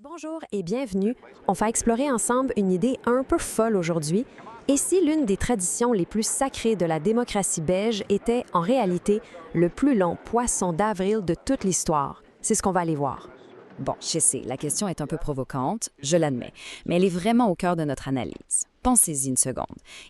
Bonjour et bienvenue. On va explorer ensemble une idée un peu folle aujourd'hui. Et si l'une des traditions les plus sacrées de la démocratie belge était en réalité le plus long poisson d'avril de toute l'histoire? C'est ce qu'on va aller voir. Bon, je sais, la question est un peu provocante, je l'admets, mais elle est vraiment au cœur de notre analyse. Pensez-y une seconde.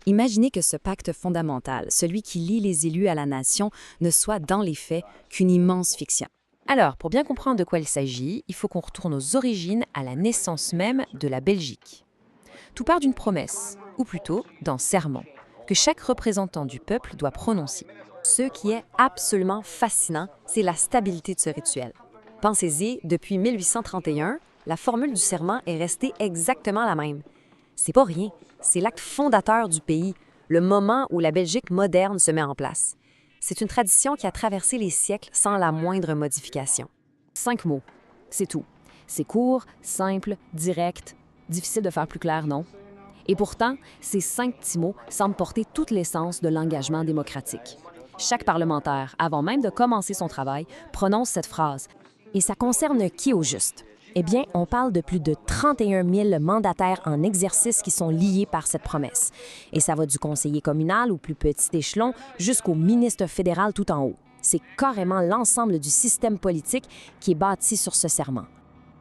Imaginez que ce pacte fondamental, celui qui lie les élus à la nation, ne soit dans les faits qu'une immense fiction. Alors, pour bien comprendre de quoi il s'agit, il faut qu'on retourne aux origines, à la naissance même de la Belgique. Tout part d'une promesse, ou plutôt d'un serment, que chaque représentant du peuple doit prononcer. Ce qui est absolument fascinant, c'est la stabilité de ce rituel. Pensez-y, depuis 1831, la formule du serment est restée exactement la même. C'est pas rien, c'est l'acte fondateur du pays, le moment où la Belgique moderne se met en place. C'est une tradition qui a traversé les siècles sans la moindre modification. 5 mots, c'est tout. C'est court, simple, direct, difficile de faire plus clair, non? Et pourtant, ces 5 petits mots semblent porter toute l'essence de l'engagement démocratique. Chaque parlementaire, avant même de commencer son travail, prononce cette phrase. Et ça concerne qui au juste? Eh bien, on parle de plus de 31 000 mandataires en exercice qui sont liés par cette promesse. Et ça va du conseiller communal au plus petit échelon jusqu'au ministre fédéral tout en haut. C'est carrément l'ensemble du système politique qui est bâti sur ce serment.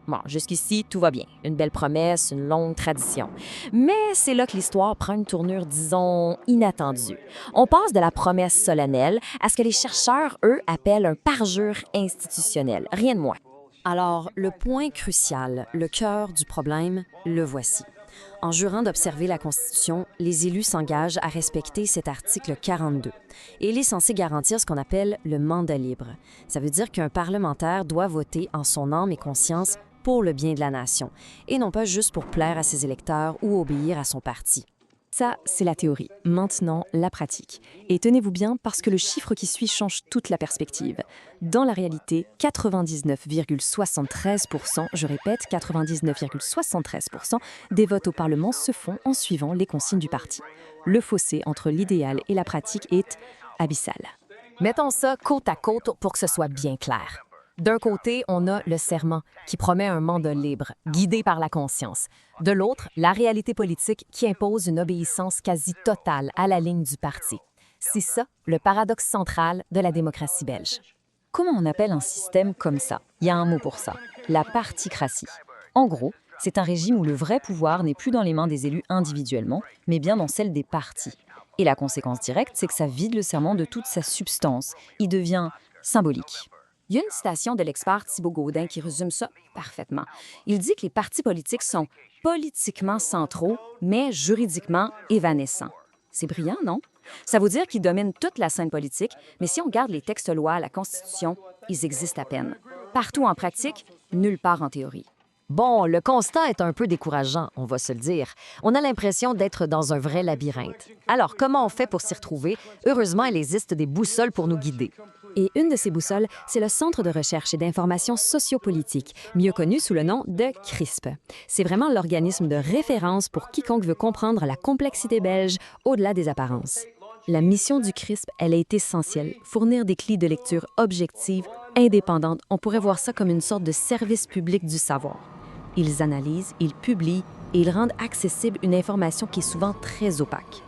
Bon, jusqu'ici, tout va bien. Une belle promesse, une longue tradition. Mais c'est là que l'histoire prend une tournure, disons, inattendue. On passe de la promesse solennelle à ce que les chercheurs, eux, appellent un parjure institutionnel. Rien de moins. Alors, le point crucial, le cœur du problème, le voici. En jurant d'observer la Constitution, les élus s'engagent à respecter cet article 42. Et il est censé garantir ce qu'on appelle le mandat libre. Ça veut dire qu'un parlementaire doit voter en son âme et conscience pour le bien de la nation, et non pas juste pour plaire à ses électeurs ou obéir à son parti. Ça, c'est la théorie. Maintenant, la pratique. Et tenez-vous bien parce que le chiffre qui suit change toute la perspective. Dans la réalité, 99,73%, je répète, 99,73% des votes au Parlement se font en suivant les consignes du parti. Le fossé entre l'idéal et la pratique est abyssal. Mettons ça côte à côte pour que ce soit bien clair. D'un côté, on a le serment, qui promet un mandat libre, guidé par la conscience. De l'autre, la réalité politique qui impose une obéissance quasi totale à la ligne du parti. C'est ça, le paradoxe central de la démocratie belge. Comment on appelle un système comme ça? Il y a un mot pour ça, la particratie. En gros, c'est un régime où le vrai pouvoir n'est plus dans les mains des élus individuellement, mais bien dans celle des partis. Et la conséquence directe, c'est que ça vide le serment de toute sa substance. Il devient symbolique. Il y a une citation de l'expert Thibault Gaudin qui résume ça parfaitement. Il dit que les partis politiques sont politiquement centraux, mais juridiquement évanescents. C'est brillant, non? Ça veut dire qu'ils dominent toute la scène politique, mais si on regarde les textes lois, la Constitution, ils existent à peine. Partout en pratique, nulle part en théorie. Bon, le constat est un peu décourageant, on va se le dire. On a l'impression d'être dans un vrai labyrinthe. Alors, comment on fait pour s'y retrouver? Heureusement, il existe des boussoles pour nous guider. Et une de ces boussoles, c'est le Centre de recherche et d'information sociopolitique, mieux connu sous le nom de CRISP. C'est vraiment l'organisme de référence pour quiconque veut comprendre la complexité belge au-delà des apparences. La mission du CRISP, elle est essentielle, fournir des clés de lecture objectives, indépendantes. On pourrait voir ça comme une sorte de service public du savoir. Ils analysent, ils publient et ils rendent accessible une information qui est souvent très opaque.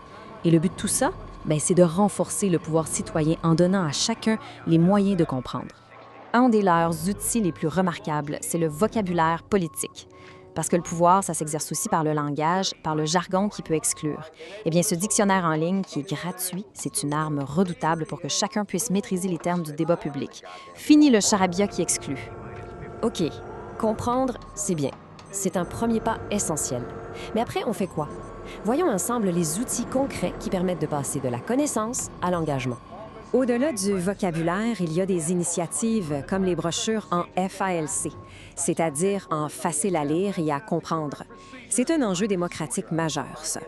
Et le but de tout ça, c'est de renforcer le pouvoir citoyen en donnant à chacun les moyens de comprendre. Un de leurs outils les plus remarquables, c'est le vocabulaire politique. Parce que le pouvoir, ça s'exerce aussi par le langage, par le jargon qui peut exclure. Eh bien, ce dictionnaire en ligne qui est gratuit, c'est une arme redoutable pour que chacun puisse maîtriser les termes du débat public. Fini le charabia qui exclut. OK, comprendre, c'est bien. C'est un premier pas essentiel. Mais après, on fait quoi? Voyons ensemble les outils concrets qui permettent de passer de la connaissance à l'engagement. Au-delà du vocabulaire, il y a des initiatives comme les brochures en FALC, c'est-à-dire en facile à lire et à comprendre. C'est un enjeu démocratique majeur, ça.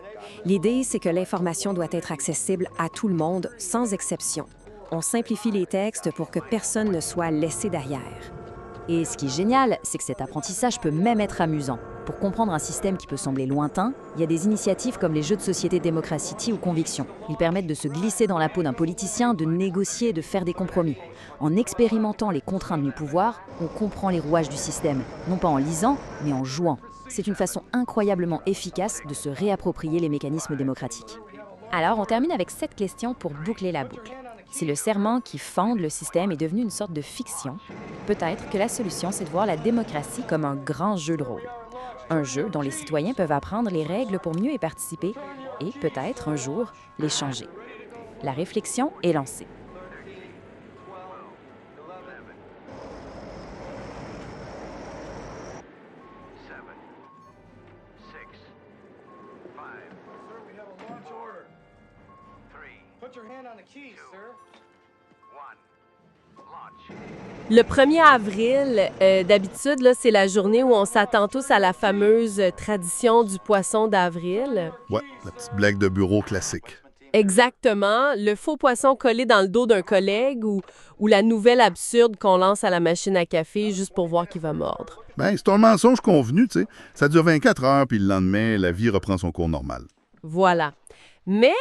L'idée, c'est que l'information doit être accessible à tout le monde, sans exception. On simplifie les textes pour que personne ne soit laissé derrière. Et ce qui est génial, c'est que cet apprentissage peut même être amusant. Pour comprendre un système qui peut sembler lointain, il y a des initiatives comme les jeux de société Democracy ou Conviction. Ils permettent de se glisser dans la peau d'un politicien, de négocier, de faire des compromis. En expérimentant les contraintes du pouvoir, on comprend les rouages du système, non pas en lisant, mais en jouant. C'est une façon incroyablement efficace de se réapproprier les mécanismes démocratiques. Alors, on termine avec cette question pour boucler la boucle. Si le serment qui fonde le système est devenu une sorte de fiction, peut-être que la solution, c'est de voir la démocratie comme un grand jeu de rôle. Un jeu dont les citoyens peuvent apprendre les règles pour mieux y participer et peut-être un jour les changer. La réflexion est lancée. Le 1er avril, d'habitude, là, c'est la journée où on s'attend tous à la fameuse tradition du poisson d'avril. Ouais, la petite blague de bureau classique. Exactement, le faux poisson collé dans le dos d'un collègue ou la nouvelle absurde qu'on lance à la machine à café juste pour voir qui va mordre. Ben, c'est un mensonge convenu, tu sais. Ça dure 24 heures, puis le lendemain, la vie reprend son cours normal. Voilà. Mais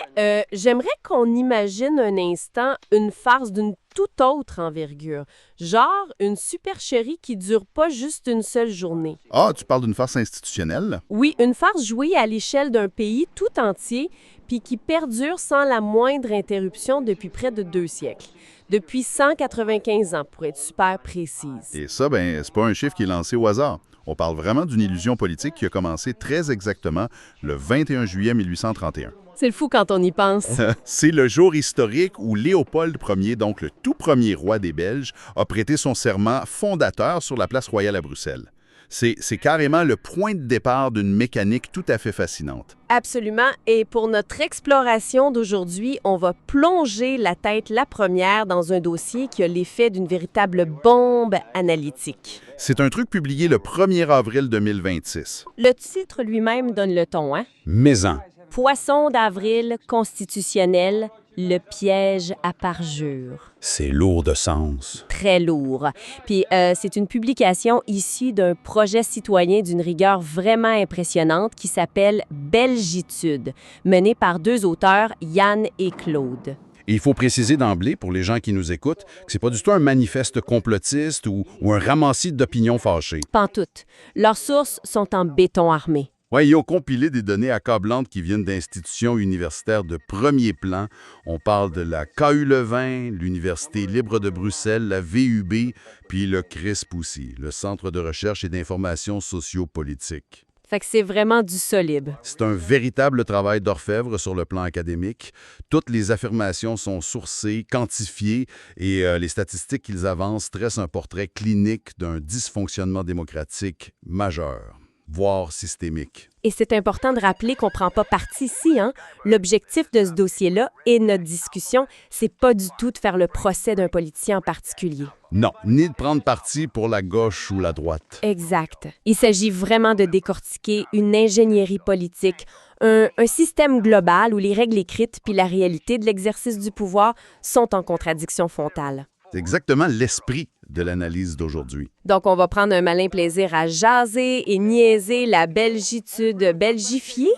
j'aimerais qu'on imagine un instant une farce d'une toute autre envergure. Genre une supercherie qui dure pas juste une seule journée. Ah, tu parles d'une farce institutionnelle? Oui, une farce jouée à l'échelle d'un pays tout entier, puis qui perdure sans la moindre interruption depuis près de 2 siècles. Depuis 195 ans, pour être super précise. Et ça, ben, c'est pas un chiffre qui est lancé au hasard. On parle vraiment d'une illusion politique qui a commencé très exactement le 21 juillet 1831. C'est le fou quand on y pense. C'est le jour historique où Léopold Ier, donc le tout premier roi des Belges, a prêté son serment fondateur sur la place royale à Bruxelles. C'est carrément le point de départ d'une mécanique tout à fait fascinante. Absolument. Et pour notre exploration d'aujourd'hui, on va plonger la tête la première dans un dossier qui a l'effet d'une véritable bombe analytique. C'est un truc publié le 1er avril 2026. Le titre lui-même donne le ton, hein? Maison. Poisson d'avril constitutionnel, le piège à parjure. C'est lourd de sens. Très lourd. Puis c'est une publication issue d'un projet citoyen d'une rigueur vraiment impressionnante qui s'appelle Belgitude, mené par 2 auteurs, Yann et Claude. Et il faut préciser d'emblée, pour les gens qui nous écoutent, que c'est pas du tout un manifeste complotiste ou un ramassis d'opinions fâchées. Pantoute. Leurs sources sont en béton armé. Oui, ils ont compilé des données accablantes qui viennent d'institutions universitaires de premier plan. On parle de la KU Leuven, l'Université libre de Bruxelles, la VUB, puis le CRISP aussi, le Centre de recherche et d'information sociopolitique. Fait que c'est vraiment du solide. C'est un véritable travail d'orfèvre sur le plan académique. Toutes les affirmations sont sourcées, quantifiées et les statistiques qu'ils avancent tressent un portrait clinique d'un dysfonctionnement démocratique majeur, voire systémique. Et c'est important de rappeler qu'on ne prend pas parti ici, hein? L'objectif de ce dossier-là et notre discussion, c'est pas du tout de faire le procès d'un politicien en particulier. Non, ni de prendre parti pour la gauche ou la droite. Exact. Il s'agit vraiment de décortiquer une ingénierie politique, un système global où les règles écrites puis la réalité de l'exercice du pouvoir sont en contradiction frontale. C'est exactement l'esprit de l'analyse d'aujourd'hui. Donc, on va prendre un malin plaisir à jaser et niaiser la belgitude belgifiée,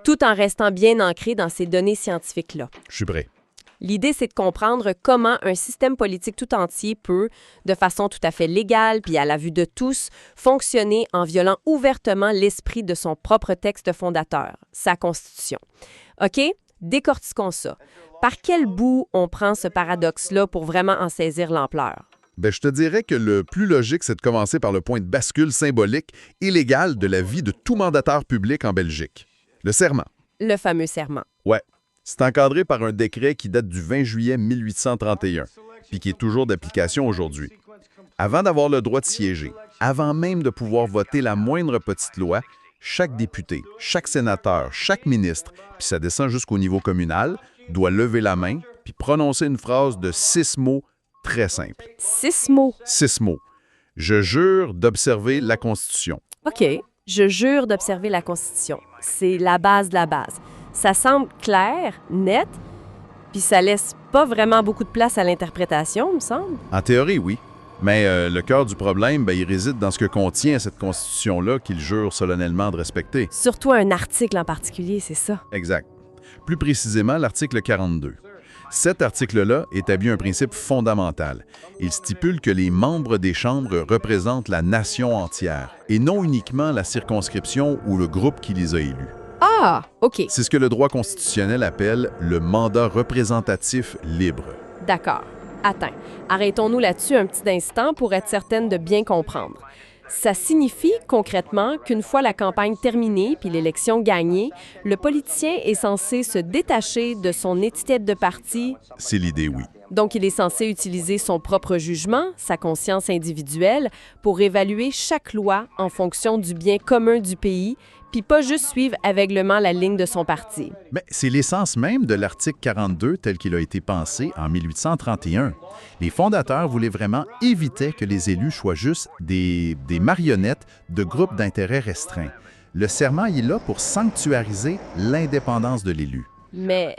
tout en restant bien ancré dans ces données scientifiques-là. Je suis prêt. L'idée, c'est de comprendre comment un système politique tout entier peut, de façon tout à fait légale puis à la vue de tous, fonctionner en violant ouvertement l'esprit de son propre texte fondateur, sa Constitution. OK? Décortiquons ça. Par quel bout on prend ce paradoxe-là pour vraiment en saisir l'ampleur? Ben, je te dirais que le plus logique, c'est de commencer par le point de bascule symbolique et légal de la vie de tout mandataire public en Belgique. Le serment. Le fameux serment. Ouais. C'est encadré par un décret qui date du 20 juillet 1831, puis qui est toujours d'application aujourd'hui. Avant d'avoir le droit de siéger, avant même de pouvoir voter la moindre petite loi, chaque député, chaque sénateur, chaque ministre, puis ça descend jusqu'au niveau communal, doit lever la main puis prononcer une phrase de 6 mots très simple. 6 mots. 6 mots. Je jure d'observer la Constitution. OK. Je jure d'observer la Constitution. C'est la base de la base. Ça semble clair, net, puis ça laisse pas vraiment beaucoup de place à l'interprétation, me semble. En théorie, oui. Mais le cœur du problème, il réside dans ce que contient cette Constitution-là qu'ils jurent solennellement de respecter. Surtout un article en particulier, c'est ça. Exact. Plus précisément, l'article 42. Cet article-là établit un principe fondamental. Il stipule que les membres des chambres représentent la nation entière, et non uniquement la circonscription ou le groupe qui les a élus. Ah, OK. C'est ce que le droit constitutionnel appelle le mandat représentatif libre. D'accord. Attends. Arrêtons-nous là-dessus un petit instant pour être certaine de bien comprendre. Ça signifie concrètement qu'une fois la campagne terminée puis l'élection gagnée, le politicien est censé se détacher de son étiquette de parti. C'est l'idée, oui. Donc, il est censé utiliser son propre jugement, sa conscience individuelle, pour évaluer chaque loi en fonction du bien commun du pays, puis pas juste suivre aveuglément la ligne de son parti. Mais c'est l'essence même de l'article 42 tel qu'il a été pensé en 1831. Les fondateurs voulaient vraiment éviter que les élus soient juste des marionnettes de groupes d'intérêts restreints. Le serment est là pour sanctuariser l'indépendance de l'élu. Mais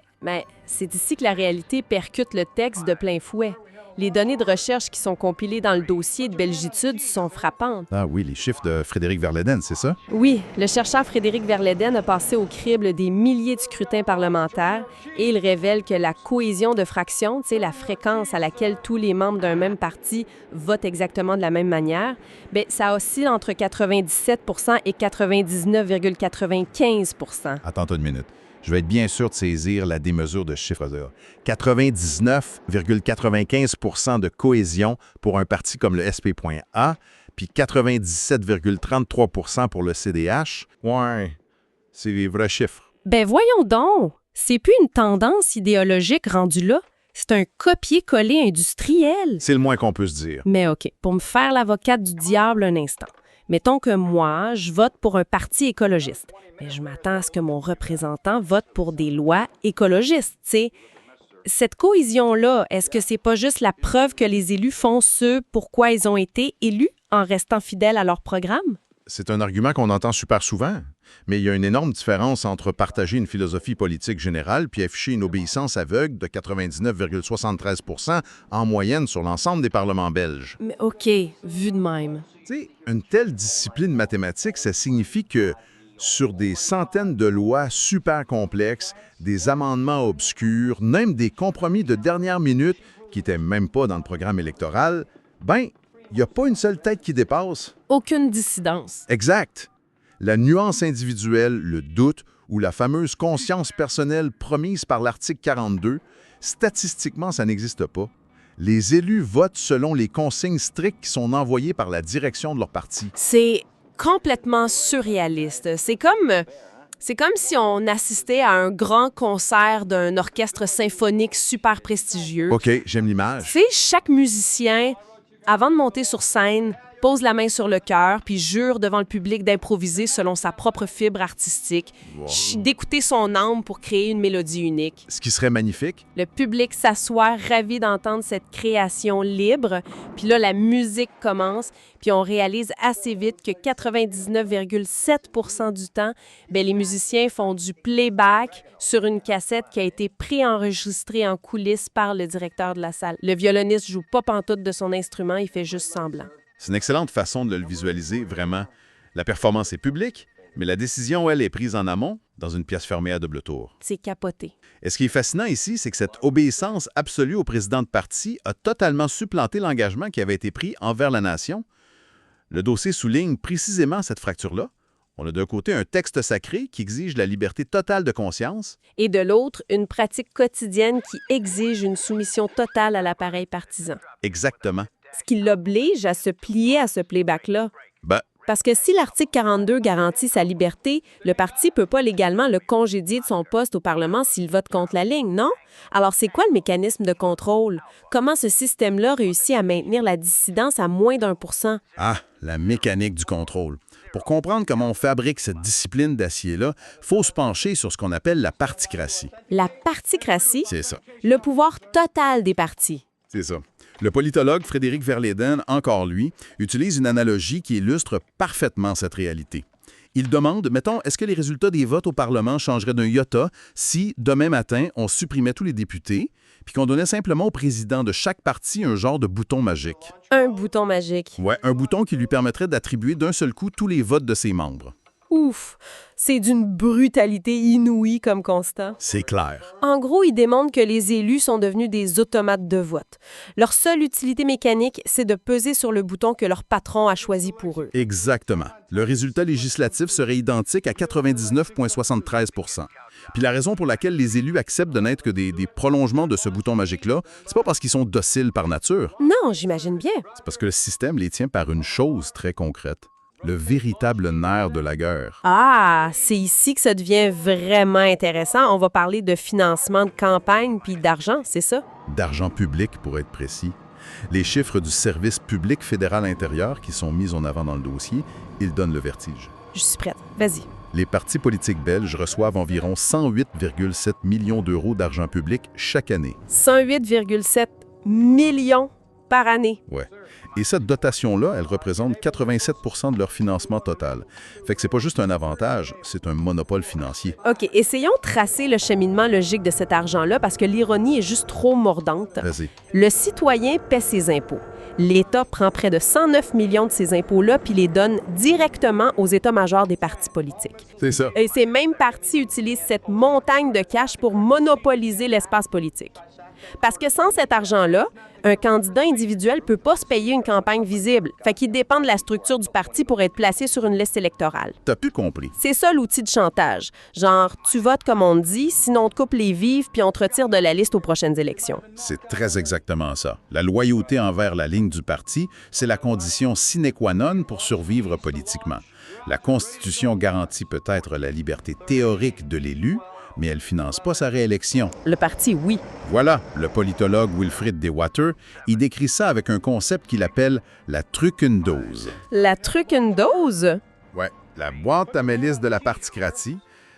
c'est ici que la réalité percute le texte de plein fouet. Les données de recherche qui sont compilées dans le dossier de Belgitude sont frappantes. Ah oui, les chiffres de Frédéric Verleden, c'est ça? Oui, le chercheur Frédéric Verleden a passé au crible des milliers de scrutins parlementaires et il révèle que la cohésion de fractions, la fréquence à laquelle tous les membres d'un même parti votent exactement de la même manière, ça oscille entre 97 et 99,95 %. Attends une minute. Je vais être bien sûr de saisir la démesure de ce chiffre-là. 99,95 % de cohésion pour un parti comme le SP.A, puis 97,33 % pour le CDH. Ouais, c'est les vrais chiffres. Voyons donc! C'est plus une tendance idéologique rendue là. C'est un copier-coller industriel. C'est le moins qu'on peut se dire. Mais OK, pour me faire l'avocate du diable un instant. Mettons que moi, je vote pour un parti écologiste. Mais je m'attends à ce que mon représentant vote pour des lois écologistes, tu sais. Cette cohésion-là, est-ce que c'est pas juste la preuve que les élus font ce pourquoi ils ont été élus en restant fidèles à leur programme? C'est un argument qu'on entend super souvent, mais il y a une énorme différence entre partager une philosophie politique générale puis afficher une obéissance aveugle de 99,73 % en moyenne sur l'ensemble des parlements belges. Mais OK, vu de même. Tu sais, une telle discipline mathématique, ça signifie que sur des centaines de lois super complexes, des amendements obscurs, même des compromis de dernière minute qui n'étaient même pas dans le programme électoral, il n'y a pas une seule tête qui dépasse. Aucune dissidence. Exact. La nuance individuelle, le doute ou la fameuse conscience personnelle promise par l'article 42, statistiquement, ça n'existe pas. Les élus votent selon les consignes strictes qui sont envoyées par la direction de leur parti. C'est complètement surréaliste. C'est comme si on assistait à un grand concert d'un orchestre symphonique super prestigieux. OK, j'aime l'image. Tu sais, chaque musicien, avant de monter sur scène, pose la main sur le cœur puis jure devant le public d'improviser selon sa propre fibre artistique, d'écouter son âme pour créer une mélodie unique. Ce qui serait magnifique. Le public s'assoit ravi d'entendre cette création libre, puis là, la musique commence, puis on réalise assez vite que 99,7 % du temps, les musiciens font du playback sur une cassette qui a été préenregistrée en coulisses par le directeur de la salle. Le violoniste joue pas pantoute de son instrument, il fait juste semblant. C'est une excellente façon de le visualiser, vraiment. La performance est publique, mais la décision, elle, est prise en amont, dans une pièce fermée à double tour. C'est capoté. Et ce qui est fascinant ici, c'est que cette obéissance absolue au président de parti a totalement supplanté l'engagement qui avait été pris envers la nation. Le dossier souligne précisément cette fracture-là. On a d'un côté un texte sacré qui exige la liberté totale de conscience. Et de l'autre, une pratique quotidienne qui exige une soumission totale à l'appareil partisan. Exactement. Ce qui l'oblige à se plier à ce playback-là. Parce que si l'article 42 garantit sa liberté, le parti ne peut pas légalement le congédier de son poste au Parlement s'il vote contre la ligne, non? Alors, c'est quoi le mécanisme de contrôle? Comment ce système-là réussit à maintenir la dissidence à moins d'1 %? Ah, la mécanique du contrôle. Pour comprendre comment on fabrique cette discipline d'acier-là, il faut se pencher sur ce qu'on appelle la particratie. La particratie? C'est ça. Le pouvoir total des partis. C'est ça. Le politologue Frédéric Verleden, encore lui, utilise une analogie qui illustre parfaitement cette réalité. Il demande, mettons, est-ce que les résultats des votes au Parlement changeraient d'un iota si, demain matin, on supprimait tous les députés, puis qu'on donnait simplement au président de chaque parti un genre de bouton magique. Un bouton magique. Ouais, un bouton qui lui permettrait d'attribuer d'un seul coup tous les votes de ses membres. Ouf! C'est d'une brutalité inouïe comme constat. C'est clair. En gros, il démontre que les élus sont devenus des automates de vote. Leur seule utilité mécanique, c'est de peser sur le bouton que leur patron a choisi pour eux. Exactement. Le résultat législatif serait identique à 99,73 %. Puis la raison pour laquelle les élus acceptent de n'être que des prolongements de ce bouton magique-là, c'est pas parce qu'ils sont dociles par nature. Non, j'imagine bien. C'est parce que le système les tient par une chose très concrète. Le véritable nerf de la guerre. Ah, c'est ici que ça devient vraiment intéressant. On va parler de financement de campagne puis d'argent, c'est ça? D'argent public, pour être précis. Les chiffres du service public fédéral intérieur qui sont mis en avant dans le dossier, ils donnent le vertige. Je suis prête. Vas-y. Les partis politiques belges reçoivent environ 108,7 millions d'euros d'argent public chaque année. 108,7 millions par année. Ouais. Et cette dotation-là, elle représente 87 % de leur financement total. Fait que c'est pas juste un avantage, c'est un monopole financier. OK, essayons de tracer le cheminement logique de cet argent-là parce que l'ironie est juste trop mordante. Vas-y. Le citoyen paie ses impôts. L'État prend près de 109 millions de ces impôts-là puis les donne directement aux états-majors des partis politiques. C'est ça. Et ces mêmes partis utilisent cette montagne de cash pour monopoliser l'espace politique. Parce que sans cet argent-là, un candidat individuel ne peut pas se payer une campagne visible. Fait qu'il dépend de la structure du parti pour être placé sur une liste électorale. T'as plus compris. C'est ça l'outil de chantage. Genre, tu votes comme on te dit, sinon on te coupe les vives puis on te retire de la liste aux prochaines élections. C'est très exactement ça. La loyauté envers la ligne du parti, c'est la condition sine qua non pour survivre politiquement. La Constitution garantit peut-être la liberté théorique de l'élu, mais elle ne finance pas sa réélection. Le parti, oui. Voilà, le politologue Wilfrid De Water, il décrit ça avec un concept qu'il appelle la trucendose. La trucendose? Ouais, la boîte à malice de la particratie,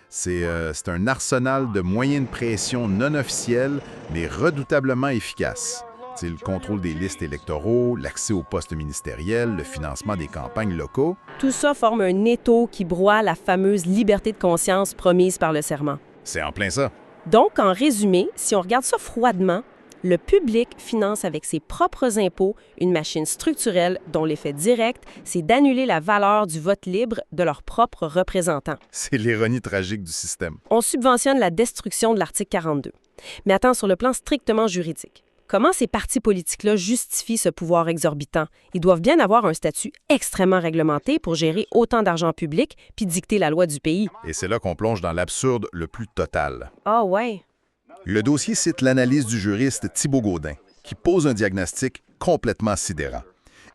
c'est un arsenal de moyens de pression non officiels, mais redoutablement efficaces. C'est le contrôle des listes électoraux, l'accès aux postes ministériels, le financement des campagnes locaux. Tout ça forme un étau qui broie la fameuse liberté de conscience promise par le serment. C'est en plein ça. Donc, en résumé, si on regarde ça froidement, le public finance avec ses propres impôts une machine structurelle dont l'effet direct, c'est d'annuler la valeur du vote libre de leurs propres représentants. C'est l'ironie tragique du système. On subventionne la destruction de l'article 42. Mais attends, sur le plan strictement juridique, comment ces partis politiques-là justifient ce pouvoir exorbitant? Ils doivent bien avoir un statut extrêmement réglementé pour gérer autant d'argent public puis dicter la loi du pays. Et c'est là qu'on plonge dans l'absurde le plus total. Ah ouais? Le dossier cite l'analyse du juriste Thibault Gaudin, qui pose un diagnostic complètement sidérant.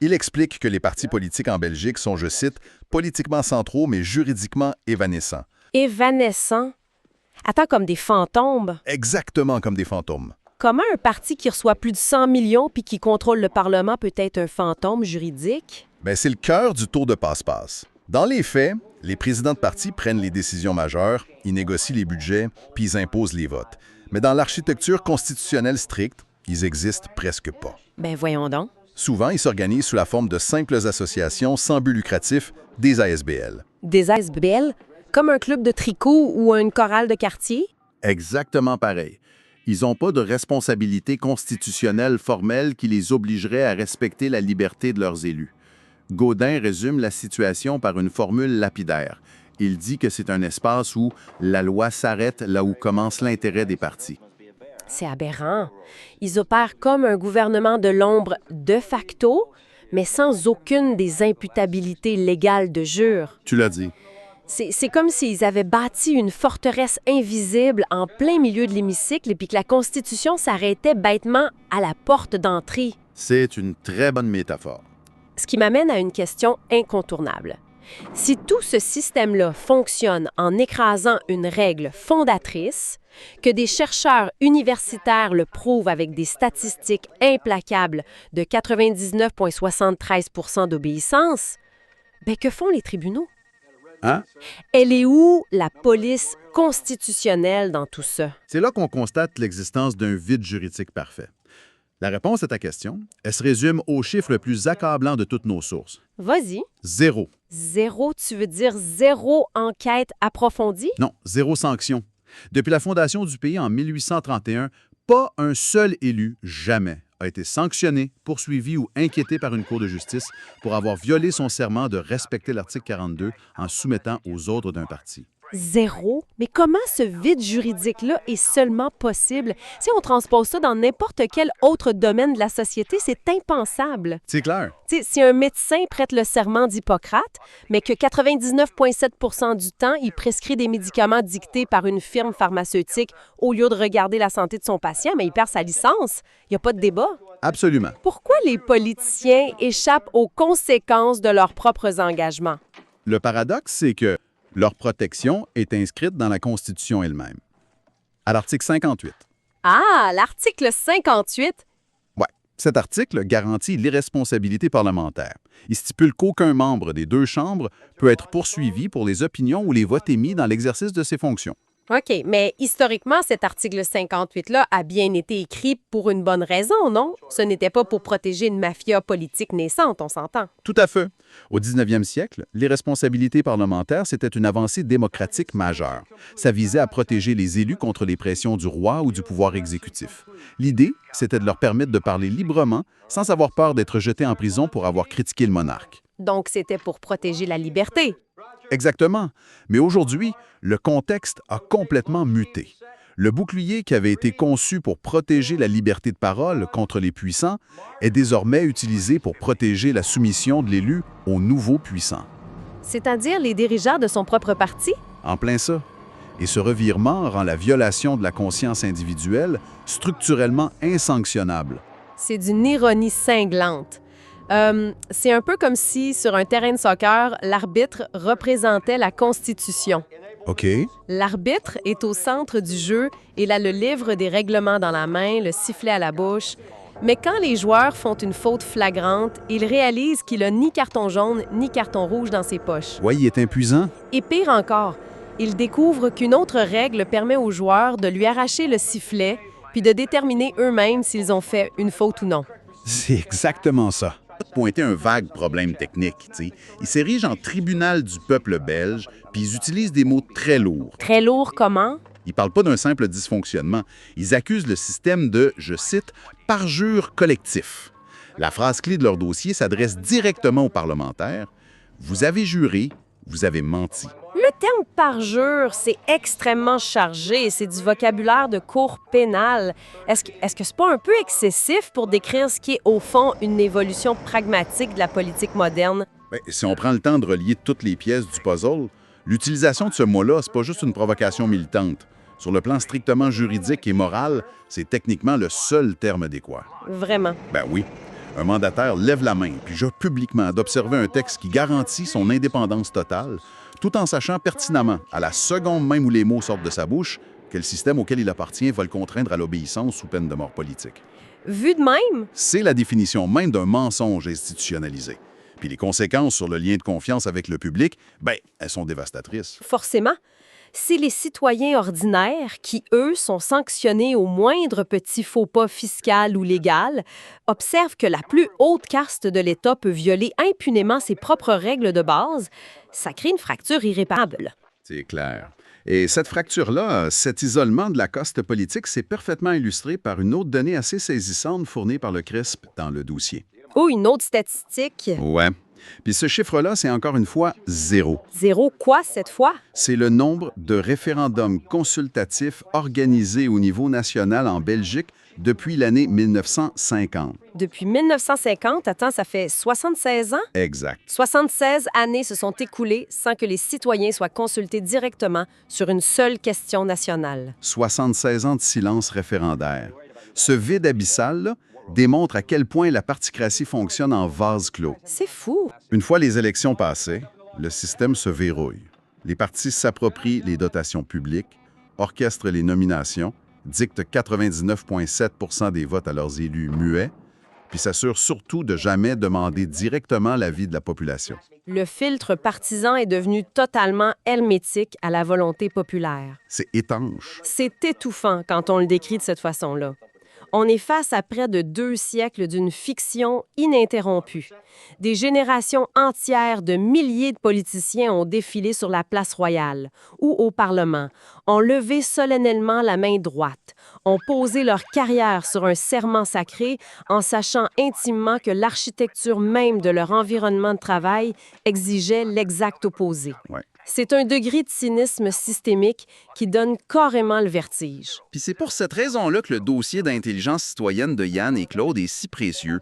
Il explique que les partis politiques en Belgique sont, je cite, « politiquement centraux, mais juridiquement évanescents ». Évanescents? Attends, comme des fantômes? Exactement comme des fantômes. Comment un parti qui reçoit plus de 100 millions puis qui contrôle le Parlement peut être un fantôme juridique? Bien, c'est le cœur du tour de passe-passe. Dans les faits, les présidents de partis prennent les décisions majeures, ils négocient les budgets, puis ils imposent les votes. Mais dans l'architecture constitutionnelle stricte, ils existent presque pas. Ben voyons donc. Souvent, ils s'organisent sous la forme de simples associations sans but lucratif, des ASBL. Des ASBL? Comme un club de tricot ou une chorale de quartier? Exactement pareil. Ils n'ont pas de responsabilité constitutionnelle formelle qui les obligerait à respecter la liberté de leurs élus. Gaudin résume la situation par une formule lapidaire. Il dit que c'est un espace où la loi s'arrête là où commence l'intérêt des partis. C'est aberrant. Ils opèrent comme un gouvernement de l'ombre de facto, mais sans aucune des imputabilités légales de jure. Tu l'as dit. C'est comme s'ils avaient bâti une forteresse invisible en plein milieu de l'hémicycle et puis que la Constitution s'arrêtait bêtement à la porte d'entrée. C'est une très bonne métaphore. Ce qui m'amène à une question incontournable. Si tout ce système-là fonctionne en écrasant une règle fondatrice, que des chercheurs universitaires le prouvent avec des statistiques implacables de 99,73 % d'obéissance, bien que font les tribunaux? Hein? Elle est où la police constitutionnelle dans tout ça? C'est là qu'on constate l'existence d'un vide juridique parfait. La réponse à ta question, elle se résume au chiffre le plus accablant de toutes nos sources. Vas-y. 0. Zéro, tu veux dire zéro enquête approfondie? Non, 0 sanction. Depuis la fondation du pays en 1831, Pas un seul élu, jamais, a été sanctionné, poursuivi ou inquiété par une cour de justice pour avoir violé son serment de respecter l'article 42 en soumettant aux ordres d'un parti. Zéro? Mais comment ce vide juridique-là est seulement possible? Si on transpose ça dans n'importe quel autre domaine de la société, c'est impensable. C'est clair. Si un médecin prête le serment d'Hippocrate, mais que 99,7 % du temps, il prescrit des médicaments dictés par une firme pharmaceutique au lieu de regarder la santé de son patient, mais il perd sa licence, il n'y a pas de débat. Absolument. Pourquoi les politiciens échappent aux conséquences de leurs propres engagements? Le paradoxe, c'est que leur protection est inscrite dans la Constitution elle-même. À l'article 58. Ah, l'article 58! Ouais. Cet article garantit l'irresponsabilité parlementaire. Il stipule qu'aucun membre des deux chambres peut être poursuivi pour les opinions ou les votes émis dans l'exercice de ses fonctions. OK, mais historiquement, cet article 58-là a bien été écrit pour une bonne raison, non? Ce n'était pas pour protéger une mafia politique naissante, on s'entend. Tout à fait. Au 19e siècle, l'irresponsabilité parlementaire, c'était une avancée démocratique majeure. Ça visait à protéger les élus contre les pressions du roi ou du pouvoir exécutif. L'idée, c'était de leur permettre de parler librement sans avoir peur d'être jetés en prison pour avoir critiqué le monarque. Donc, c'était pour protéger la liberté. Exactement. Mais aujourd'hui, le contexte a complètement muté. Le bouclier qui avait été conçu pour protéger la liberté de parole contre les puissants est désormais utilisé pour protéger la soumission de l'élu aux nouveaux puissants. C'est-à-dire les dirigeants de son propre parti? En plein ça. Et ce revirement rend la violation de la conscience individuelle structurellement insanctionnable. C'est d'une ironie cinglante. C'est un peu comme si, sur un terrain de soccer, l'arbitre représentait la Constitution. OK. L'arbitre est au centre du jeu. Il a le livre des règlements dans la main, le sifflet à la bouche. Mais quand les joueurs font une faute flagrante, il réalise qu'il n'a ni carton jaune ni carton rouge dans ses poches. Oui, il est impuissant. Et pire encore, il découvre qu'une autre règle permet aux joueurs de lui arracher le sifflet puis de déterminer eux-mêmes s'ils ont fait une faute ou non. C'est exactement ça. Pointer un vague problème technique, tu sais. Ils s'érigent en tribunal du peuple belge, puis ils utilisent des mots très lourds. Très lourd comment? Ils parlent pas d'un simple dysfonctionnement. Ils accusent le système de, je cite, « parjure collectif ». La phrase clé de leur dossier s'adresse directement aux parlementaires. « Vous avez juré, vous avez menti ». Le terme parjure, c'est extrêmement chargé. C'est du vocabulaire de cour pénale. Est-ce que c'est pas un peu excessif pour décrire ce qui est, au fond, une évolution pragmatique de la politique moderne? Bien, si on prend le temps de relier toutes les pièces du puzzle, l'utilisation de ce mot-là, c'est pas juste une provocation militante. Sur le plan strictement juridique et moral, c'est techniquement le seul terme adéquat. Vraiment. Ben oui. Un mandataire lève la main puis jure publiquement d'observer un texte qui garantit son indépendance totale, tout en sachant pertinemment, à la seconde même où les mots sortent de sa bouche, que le système auquel il appartient va le contraindre à l'obéissance sous peine de mort politique. Vu de même, C'est la définition même d'un mensonge institutionnalisé. Puis les conséquences sur le lien de confiance avec le public, ben, elles sont dévastatrices. forcément, c'est les citoyens ordinaires qui, eux, sont sanctionnés au moindre petit faux pas fiscal ou légal, observent que la plus haute caste de l'État peut violer impunément ses propres règles de base. Ça crée une fracture irréparable. C'est clair. Et cette fracture-là, cet isolement de la caste politique, c'est parfaitement illustré par une autre donnée assez saisissante fournie par le CRISP dans le dossier. Oh, une autre statistique. Ouais. Puis ce chiffre-là, c'est encore une fois 0. Zéro quoi cette fois? C'est le nombre de référendums consultatifs organisés au niveau national en Belgique depuis l'année 1950. Depuis 1950, attends, ça fait 76 ans? Exact. 76 années se sont écoulées sans que les citoyens soient consultés directement sur une seule question nationale. 76 ans de silence référendaire. Ce vide abyssal, là, démontre à quel point la particratie fonctionne en vase clos. C'est fou. Une fois les élections passées, le système se verrouille. Les partis s'approprient les dotations publiques, orchestrent les nominations, dictent 99,7 % des votes à leurs élus muets, puis s'assurent surtout de jamais demander directement l'avis de la population. Le filtre partisan est devenu totalement hermétique à la volonté populaire. C'est étanche. C'est étouffant quand on le décrit de cette façon-là. On est face à près de 2 siècles d'une fiction ininterrompue. Des générations entières de milliers de politiciens ont défilé sur la place royale ou au Parlement, ont levé solennellement la main droite, ont posé leur carrière sur un serment sacré en sachant intimement que l'architecture même de leur environnement de travail exigeait l'exact opposé. Ouais. C'est un degré de cynisme systémique qui donne carrément le vertige. Puis c'est pour cette raison-là que le dossier d'intelligence citoyenne de Yann et Claude est si précieux.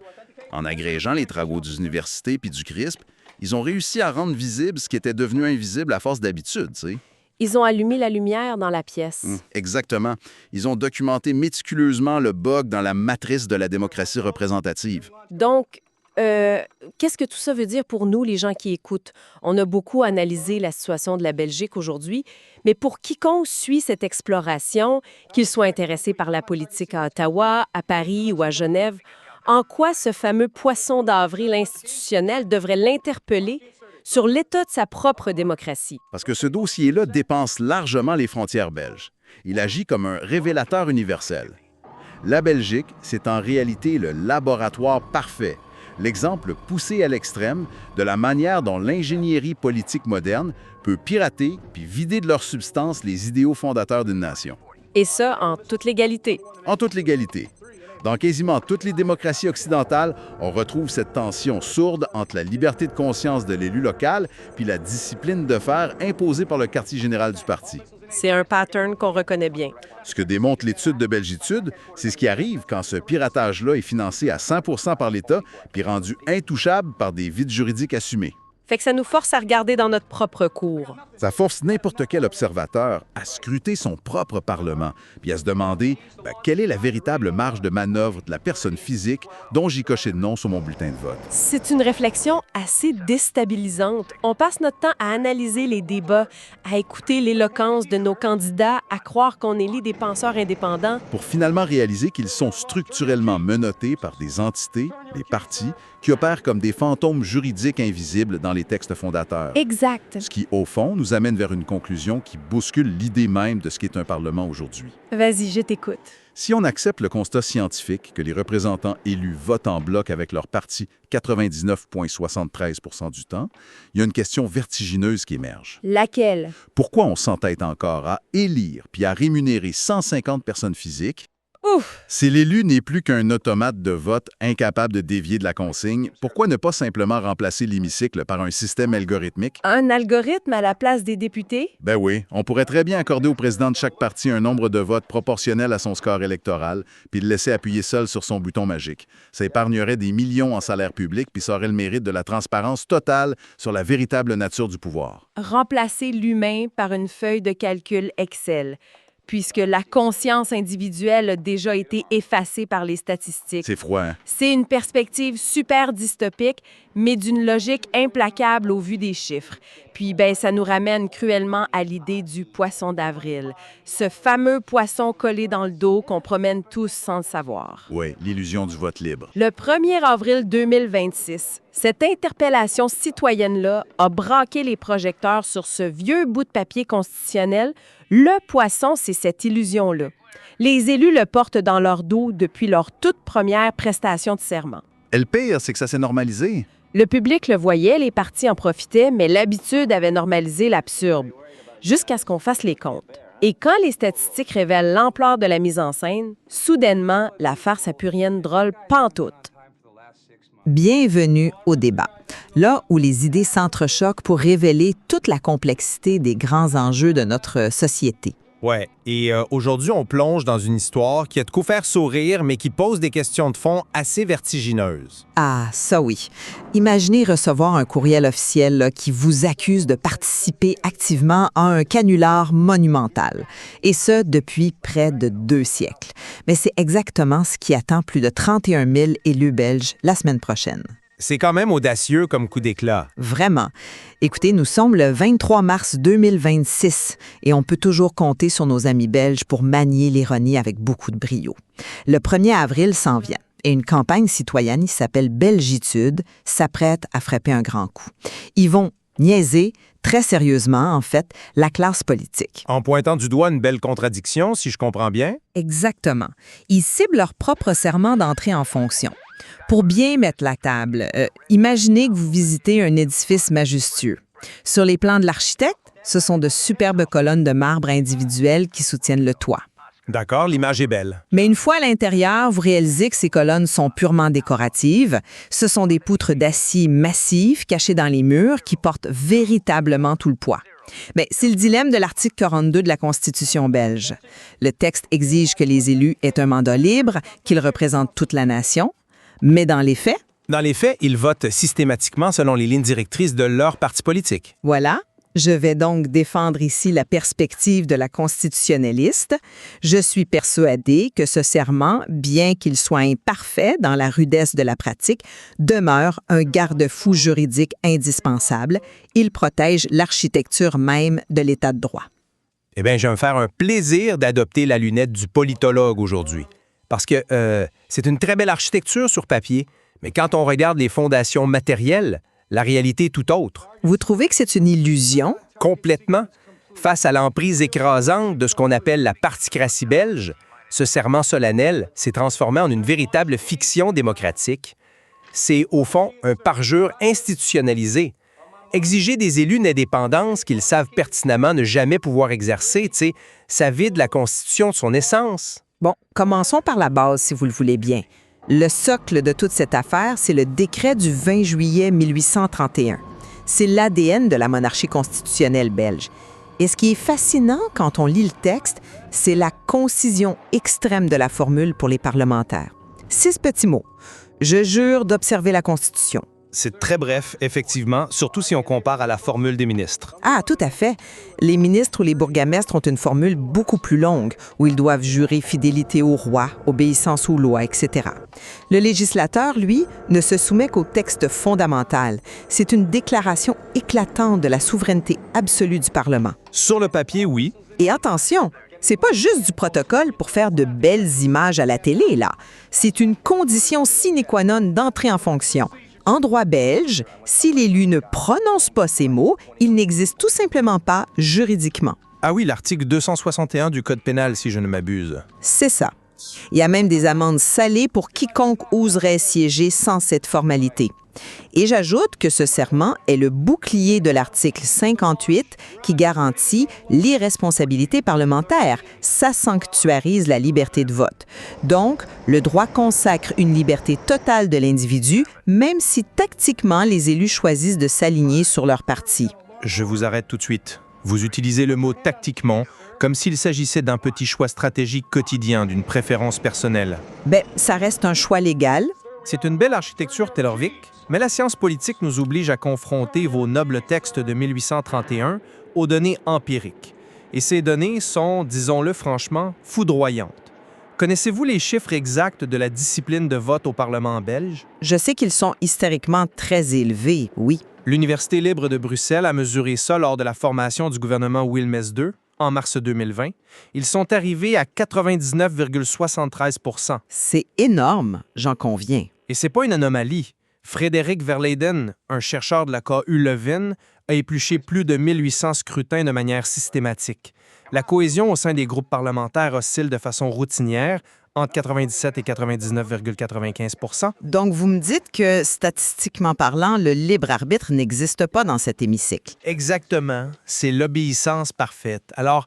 En agrégeant les travaux des universités puis du CRISP, ils ont réussi à rendre visible ce qui était devenu invisible à force d'habitude, tu sais. Ils ont allumé la lumière dans la pièce. Exactement. Ils ont documenté méticuleusement le bug dans la matrice de la démocratie représentative. Donc, qu'est-ce que tout ça veut dire pour nous, les gens qui écoutent? On a beaucoup analysé la situation de la Belgique aujourd'hui, mais pour quiconque suit cette exploration, qu'il soit intéressé par la politique à Ottawa, à Paris ou à Genève, en quoi ce fameux poisson d'avril institutionnel devrait l'interpeller sur l'état de sa propre démocratie? Parce que ce dossier-là dépasse largement les frontières belges. Il agit comme un révélateur universel. La Belgique, c'est en réalité le laboratoire parfait, l'exemple poussé à l'extrême de la manière dont l'ingénierie politique moderne peut pirater puis vider de leur substance les idéaux fondateurs d'une nation. Et ça, en toute légalité. En toute légalité. Dans quasiment toutes les démocraties occidentales, on retrouve cette tension sourde entre la liberté de conscience de l'élu local puis la discipline de fer imposée par le quartier général du parti. C'est un pattern qu'on reconnaît bien. Ce que démontre l'étude de Belgitude, c'est ce qui arrive quand ce piratage-là est financé à 100% par l'État puis rendu intouchable par des vides juridiques assumés. Fait que ça nous force à regarder dans notre propre cour. Ça force n'importe quel observateur à scruter son propre Parlement puis à se demander quelle est la véritable marge de manœuvre de la personne physique dont j'ai coché le nom sur mon bulletin de vote. C'est une réflexion assez déstabilisante. On passe notre temps à analyser les débats, à écouter l'éloquence de nos candidats, à croire qu'on élit des penseurs indépendants. Pour finalement réaliser qu'ils sont structurellement menottés par des entités, des partis, qui opèrent comme des fantômes juridiques invisibles dans les textes fondateurs. Exact. Ce qui, au fond, nous amène vers une conclusion qui bouscule l'idée même de ce qu'est un Parlement aujourd'hui. Vas-y, je t'écoute. Si on accepte le constat scientifique que les représentants élus votent en bloc avec leur parti 99,73% du temps, il y a une question vertigineuse qui émerge. Laquelle? Pourquoi on s'entête encore à élire puis à rémunérer 150 personnes physiques Ouf! Si l'élu n'est plus qu'un automate de vote incapable de dévier de la consigne, pourquoi ne pas simplement remplacer l'hémicycle par un système algorithmique? Un algorithme à la place des députés? Ben oui, on pourrait très bien accorder au président de chaque parti un nombre de votes proportionnel à son score électoral, puis le laisser appuyer seul sur son bouton magique. Ça épargnerait des millions en salaire public, puis ça aurait le mérite de la transparence totale sur la véritable nature du pouvoir. Remplacer l'humain par une feuille de calcul Excel, puisque la conscience individuelle a déjà été effacée par les statistiques. C'est froid, hein? C'est une perspective super dystopique, mais d'une logique implacable au vu des chiffres. Puis, ça nous ramène cruellement à l'idée du poisson d'avril, ce fameux poisson collé dans le dos qu'on promène tous sans le savoir. Oui, l'illusion du vote libre. Le 1er avril 2026, cette interpellation citoyenne-là a braqué les projecteurs sur ce vieux bout de papier constitutionnel. Le poisson, c'est cette illusion-là. Les élus le portent dans leur dos depuis leur toute première prestation de serment. Et le pire, c'est que ça s'est normalisé. Le public le voyait, les partis en profitaient, mais l'habitude avait normalisé l'absurde, jusqu'à ce qu'on fasse les comptes. Et quand les statistiques révèlent l'ampleur de la mise en scène, soudainement, la farce n'a plus rien de drôle pantoute. Bienvenue au débat, là où les idées s'entrechoquent pour révéler toute la complexité des grands enjeux de notre société. Ouais, et aujourd'hui, on plonge dans une histoire qui a de quoi faire sourire, mais qui pose des questions de fond assez vertigineuses. Ah, ça oui. Imaginez recevoir un courriel officiel là, qui vous accuse de participer activement à un canular monumental, et ce, depuis près de 2 siècles. Mais c'est exactement ce qui attend plus de 31 000 élus belges la semaine prochaine. C'est quand même audacieux comme coup d'éclat. Vraiment. Écoutez, nous sommes le 23 mars 2026 et on peut toujours compter sur nos amis belges pour manier l'ironie avec beaucoup de brio. Le 1er avril s'en vient et une campagne citoyenne qui s'appelle Belgitude s'apprête à frapper un grand coup. Ils vont Niaiser, très sérieusement, en fait, la classe politique. En pointant du doigt une belle contradiction, si je comprends bien. Exactement. Ils ciblent leur propre serment d'entrée en fonction. Pour bien mettre la table, imaginez que vous visitez un édifice majestueux. Sur les plans de l'architecte, ce sont de superbes colonnes de marbre individuelles qui soutiennent le toit. D'accord, l'image est belle. Mais une fois à l'intérieur, vous réalisez que ces colonnes sont purement décoratives. Ce sont des poutres d'acier massives cachées dans les murs qui portent véritablement tout le poids. Mais c'est le dilemme de l'article 42 de la Constitution belge. Le texte exige que les élus aient un mandat libre, qu'ils représentent toute la nation. Mais dans les faits... Dans les faits, ils votent systématiquement selon les lignes directrices de leur parti politique. Voilà. Je vais donc défendre ici la perspective de la constitutionnaliste. Je suis persuadée que ce serment, bien qu'il soit imparfait dans la rudesse de la pratique, demeure un garde-fou juridique indispensable. Il protège l'architecture même de l'État de droit. Eh bien, je vais me faire un plaisir d'adopter la lunette du politologue aujourd'hui. Parce que c'est une très belle architecture sur papier, mais quand on regarde les fondations matérielles, la réalité est tout autre. Vous trouvez que c'est une illusion? Complètement. Face à l'emprise écrasante de ce qu'on appelle la particratie belge, ce serment solennel s'est transformé en une véritable fiction démocratique. C'est, au fond, un parjure institutionnalisé. Exiger des élus une indépendance qu'ils savent pertinemment ne jamais pouvoir exercer, ça vide la Constitution de son essence. Bon, commençons par la base, si vous le voulez bien. Le socle de toute cette affaire, c'est le décret du 20 juillet 1831. C'est l'ADN de la monarchie constitutionnelle belge. Et ce qui est fascinant quand on lit le texte, c'est la concision extrême de la formule pour les parlementaires. 6 petits mots. Je jure d'observer la Constitution. C'est très bref, effectivement, surtout si on compare à la formule des ministres. Ah, tout à fait. Les ministres ou les bourgmestres ont une formule beaucoup plus longue, où ils doivent jurer fidélité au roi, obéissance aux lois, etc. Le législateur, lui, ne se soumet qu'au texte fondamental. C'est une déclaration éclatante de la souveraineté absolue du Parlement. Sur le papier, oui. Et attention, c'est pas juste du protocole pour faire de belles images à la télé, là. C'est une condition sine qua non d'entrée en fonction. En droit belge, si l'élu ne prononce pas ces mots, il n'existe tout simplement pas juridiquement. Ah oui, l'article 261 du Code pénal, si je ne m'abuse. C'est ça. Il y a même des amendes salées pour quiconque oserait siéger sans cette formalité. Et j'ajoute que ce serment est le bouclier de l'article 58 qui garantit l'irresponsabilité parlementaire. Ça sanctuarise la liberté de vote. Donc, le droit consacre une liberté totale de l'individu, même si tactiquement les élus choisissent de s'aligner sur leur parti. Je vous arrête tout de suite. Vous utilisez le mot « tactiquement » comme s'il s'agissait d'un petit choix stratégique quotidien, d'une préférence personnelle. Bien, ça reste un choix légal. C'est une belle architecture taylorvique, mais la science politique nous oblige à confronter vos nobles textes de 1831 aux données empiriques. Et ces données sont, disons-le franchement, foudroyantes. Connaissez-vous les chiffres exacts de la discipline de vote au Parlement belge? Je sais qu'ils sont historiquement très élevés, oui. L'Université libre de Bruxelles a mesuré ça lors de la formation du gouvernement Wilmès II, en mars 2020. Ils sont arrivés à 99,73 %. C'est énorme, j'en conviens. Et c'est pas une anomalie. Frédéric Verleyden, un chercheur de la KU Leuven, a épluché plus de 1800 scrutins de manière systématique. La cohésion au sein des groupes parlementaires oscille de façon routinière, entre 97 et 99,95 %. Donc, vous me dites que, statistiquement parlant, le libre arbitre n'existe pas dans cet hémicycle. Exactement. C'est l'obéissance parfaite. Alors,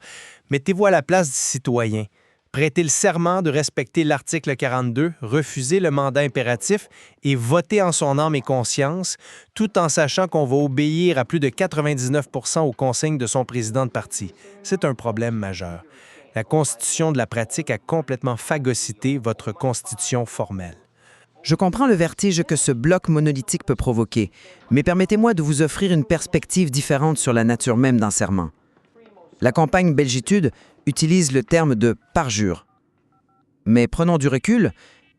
mettez-vous à la place du citoyen. Prêtez le serment de respecter l'article 42, refusez le mandat impératif et votez en son âme et conscience, tout en sachant qu'on va obéir à plus de 99 % aux consignes de son président de parti. C'est un problème majeur. La constitution de la pratique a complètement phagocyté votre constitution formelle. Je comprends le vertige que ce bloc monolithique peut provoquer, mais permettez-moi de vous offrir une perspective différente sur la nature même d'un serment. La campagne Belgitude utilise le terme de « parjure ». Mais prenons du recul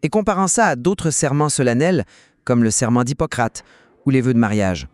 et comparons ça à d'autres serments solennels, comme le serment d'Hippocrate ou les vœux de mariage.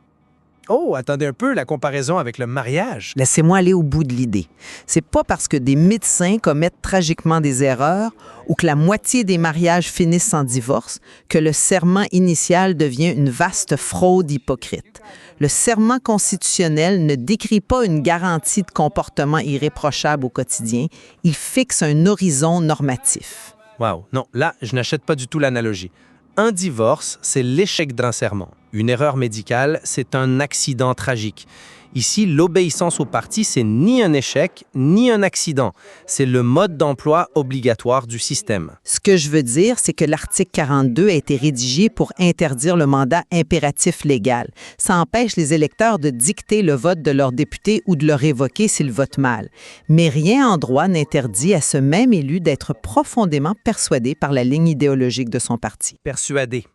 Oh, attendez un peu, la comparaison avec le mariage. Laissez-moi aller au bout de l'idée. C'est pas parce que des médecins commettent tragiquement des erreurs ou que la moitié des mariages finissent en divorce que le serment initial devient une vaste fraude hypocrite. Le serment constitutionnel ne décrit pas une garantie de comportement irréprochable au quotidien, il fixe un horizon normatif. Wow, non, là, je n'achète pas du tout l'analogie. Un divorce, c'est l'échec d'un serment. Une erreur médicale, c'est un accident tragique. Ici, l'obéissance au parti, c'est ni un échec, ni un accident. C'est le mode d'emploi obligatoire du système. Ce que je veux dire, c'est que l'article 42 a été rédigé pour interdire le mandat impératif légal. Ça empêche les électeurs de dicter le vote de leurs députés ou de le révoquer s'ils votent mal. Mais rien en droit n'interdit à ce même élu d'être profondément persuadé par la ligne idéologique de son parti. Persuadé.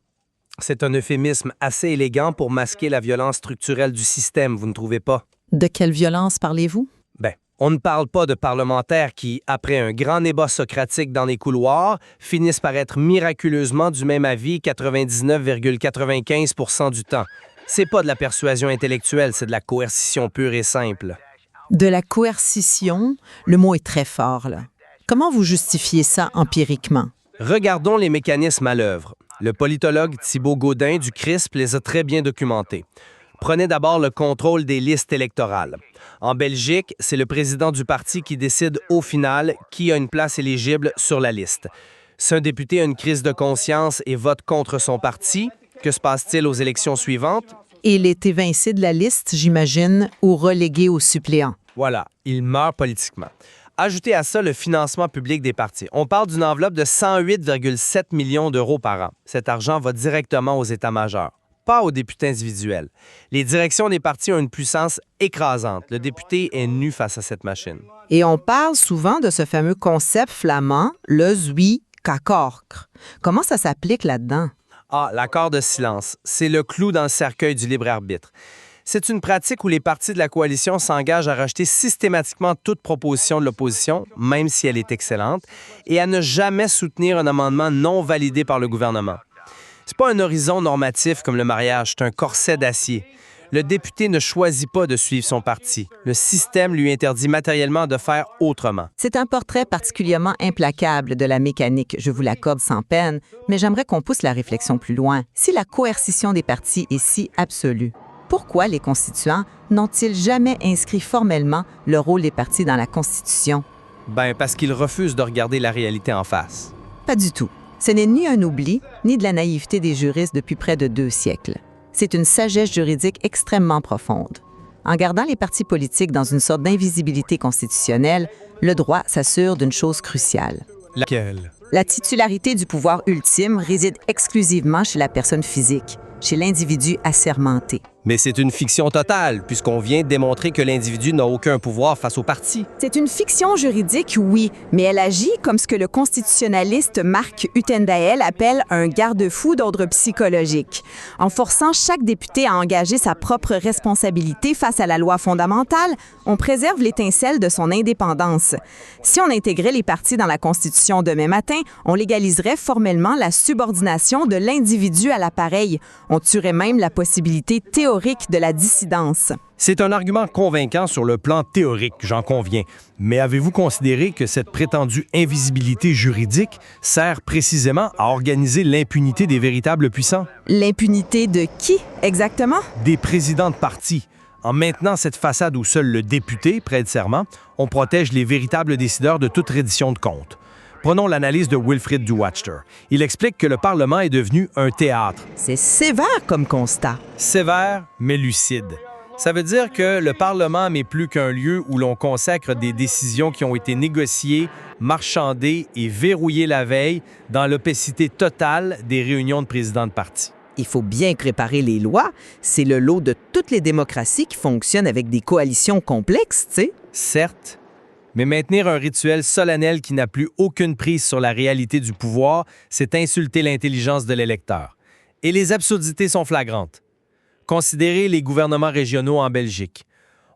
C'est un euphémisme assez élégant pour masquer la violence structurelle du système, vous ne trouvez pas? De quelle violence parlez-vous? Ben, on ne parle pas de parlementaires qui, après un grand débat socratique dans les couloirs, finissent par être miraculeusement du même avis 99,95% du temps. C'est pas de la persuasion intellectuelle, c'est de la coercition pure et simple. De la coercition, le mot est très fort, là. Comment vous justifiez ça empiriquement? Regardons les mécanismes à l'œuvre. Le politologue Thibault Gaudin du CRISP les a très bien documentés. Prenez d'abord le contrôle des listes électorales. En Belgique, c'est le président du parti qui décide au final qui a une place éligible sur la liste. Si un député a une crise de conscience et vote contre son parti, que se passe-t-il aux élections suivantes? Il est évincé de la liste, j'imagine, ou relégué au suppléant. Voilà, il meurt politiquement. Ajoutez à ça le financement public des partis. On parle d'une enveloppe de 108,7 millions d'euros par an. Cet argent va directement aux états-majors, pas aux députés individuels. Les directions des partis ont une puissance écrasante. Le député est nu face à cette machine. Et on parle souvent de ce fameux concept flamand, le Zwijkakkoord. Comment ça s'applique là-dedans? Ah, l'accord de silence. C'est le clou dans le cercueil du libre arbitre. C'est une pratique où les partis de la coalition s'engagent à rejeter systématiquement toute proposition de l'opposition, même si elle est excellente, et à ne jamais soutenir un amendement non validé par le gouvernement. C'est pas un horizon normatif comme le mariage, c'est un corset d'acier. Le député ne choisit pas de suivre son parti. Le système lui interdit matériellement de faire autrement. C'est un portrait particulièrement implacable de la mécanique, je vous l'accorde sans peine, mais j'aimerais qu'on pousse la réflexion plus loin. Si la coercition des partis est si absolue, pourquoi les constituants n'ont-ils jamais inscrit formellement le rôle des partis dans la Constitution? Ben, parce qu'ils refusent de regarder la réalité en face. Pas du tout. Ce n'est ni un oubli, ni de la naïveté des juristes depuis près de 2 siècles. C'est une sagesse juridique extrêmement profonde. En gardant les partis politiques dans une sorte d'invisibilité constitutionnelle, le droit s'assure d'une chose cruciale. Laquelle? La titularité du pouvoir ultime réside exclusivement chez la personne physique, chez l'individu assermenté. Mais c'est une fiction totale, puisqu'on vient de démontrer que l'individu n'a aucun pouvoir face au parti. C'est une fiction juridique, oui, mais elle agit comme ce que le constitutionnaliste Marc Utendael appelle un garde-fou d'ordre psychologique. En forçant chaque député à engager sa propre responsabilité face à la loi fondamentale, on préserve l'étincelle de son indépendance. Si on intégrait les partis dans la Constitution demain matin, on légaliserait formellement la subordination de l'individu à l'appareil. On tuerait même la possibilité théorique de la dissidence. C'est un argument convaincant sur le plan théorique, j'en conviens. Mais avez-vous considéré que cette prétendue invisibilité juridique sert précisément à organiser l'impunité des véritables puissants? L'impunité de qui, exactement? Des présidents de partis. En maintenant cette façade où seul le député prête serment, on protège les véritables décideurs de toute reddition de comptes. Prenons l'analyse de Wilfrid du Watchter. Il explique que le Parlement est devenu un théâtre. C'est sévère comme constat. Sévère, mais lucide. Ça veut dire que le Parlement n'est plus qu'un lieu où l'on consacre des décisions qui ont été négociées, marchandées et verrouillées la veille dans l'opacité totale des réunions de présidents de parti. Il faut bien préparer les lois. C'est le lot de toutes les démocraties qui fonctionnent avec des coalitions complexes, tu sais. Certes, mais maintenir un rituel solennel qui n'a plus aucune prise sur la réalité du pouvoir, c'est insulter l'intelligence de l'électeur. Et les absurdités sont flagrantes. Considérez les gouvernements régionaux en Belgique.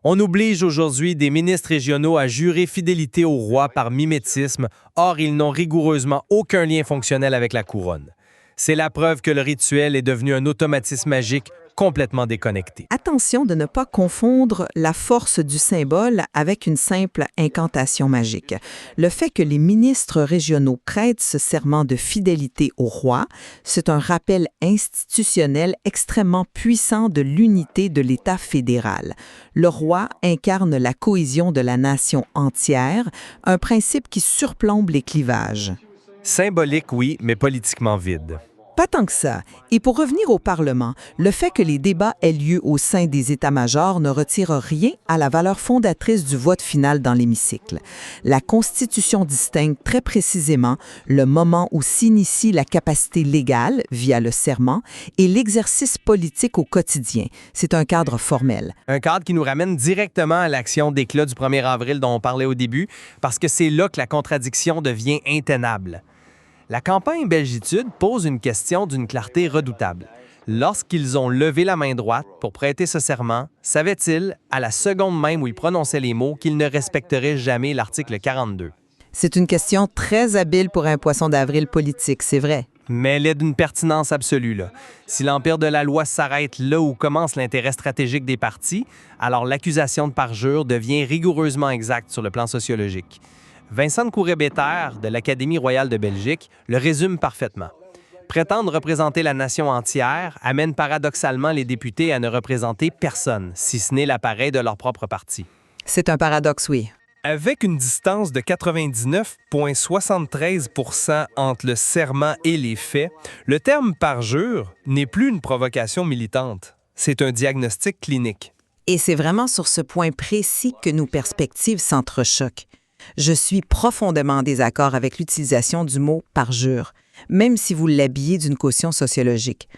On oblige aujourd'hui des ministres régionaux à jurer fidélité au roi par mimétisme, or ils n'ont rigoureusement aucun lien fonctionnel avec la couronne. C'est la preuve que le rituel est devenu un automatisme magique complètement déconnecté. Attention de ne pas confondre la force du symbole avec une simple incantation magique. Le fait que les ministres régionaux prêtent ce serment de fidélité au roi, c'est un rappel institutionnel extrêmement puissant de l'unité de l'État fédéral. Le roi incarne la cohésion de la nation entière, un principe qui surplombe les clivages. Symbolique, oui, mais politiquement vide. Pas tant que ça. Et pour revenir au Parlement, le fait que les débats aient lieu au sein des états-majors ne retire rien à la valeur fondatrice du vote final dans l'hémicycle. La Constitution distingue très précisément le moment où s'initie la capacité légale, via le serment, et l'exercice politique au quotidien. C'est un cadre formel. Un cadre qui nous ramène directement à l'action d'éclat du 1er avril dont on parlait au début, parce que c'est là que la contradiction devient intenable. La campagne Belgitude pose une question d'une clarté redoutable. Lorsqu'ils ont levé la main droite pour prêter ce serment, savaient-ils, à la seconde même où ils prononçaient les mots, qu'ils ne respecteraient jamais l'article 42? C'est une question très habile pour un poisson d'avril politique, c'est vrai. Mais elle est d'une pertinence absolue, là. Si l'empire de la loi s'arrête là où commence l'intérêt stratégique des partis, alors l'accusation de parjure devient rigoureusement exacte sur le plan sociologique. Vincent de Courret-Béter, de l'Académie royale de Belgique, le résume parfaitement. Prétendre représenter la nation entière amène paradoxalement les députés à ne représenter personne, si ce n'est l'appareil de leur propre parti. C'est un paradoxe, oui. Avec une distance de 99,73 % entre le serment et les faits, le terme parjure n'est plus une provocation militante. C'est un diagnostic clinique. Et c'est vraiment sur ce point précis que nos perspectives s'entrechoquent. Je suis profondément en désaccord avec l'utilisation du mot « parjure », même si vous l'habillez d'une caution sociologique.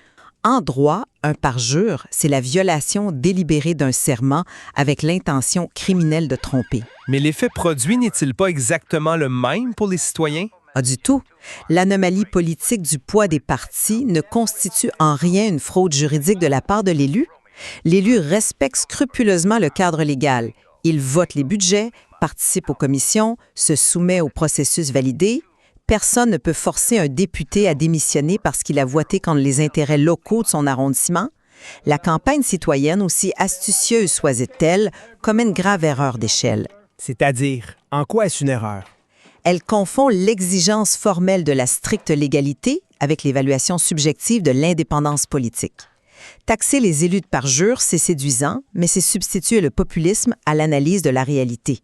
En droit, un parjure, c'est la violation délibérée d'un serment avec l'intention criminelle de tromper. Mais l'effet produit n'est-il pas exactement le même pour les citoyens? Pas du tout. L'anomalie politique du poids des partis ne constitue en rien une fraude juridique de la part de l'élu. L'élu respecte scrupuleusement le cadre légal. Il vote les budgets, participe aux commissions, se soumet au processus validé. Personne ne peut forcer un député à démissionner parce qu'il a voté contre les intérêts locaux de son arrondissement. La campagne citoyenne, aussi astucieuse soit-elle, commet une grave erreur d'échelle. C'est-à-dire, en quoi est-ce une erreur? Elle confond l'exigence formelle de la stricte légalité avec l'évaluation subjective de l'indépendance politique. Taxer les élus de parjure, c'est séduisant, mais c'est substituer le populisme à l'analyse de la réalité.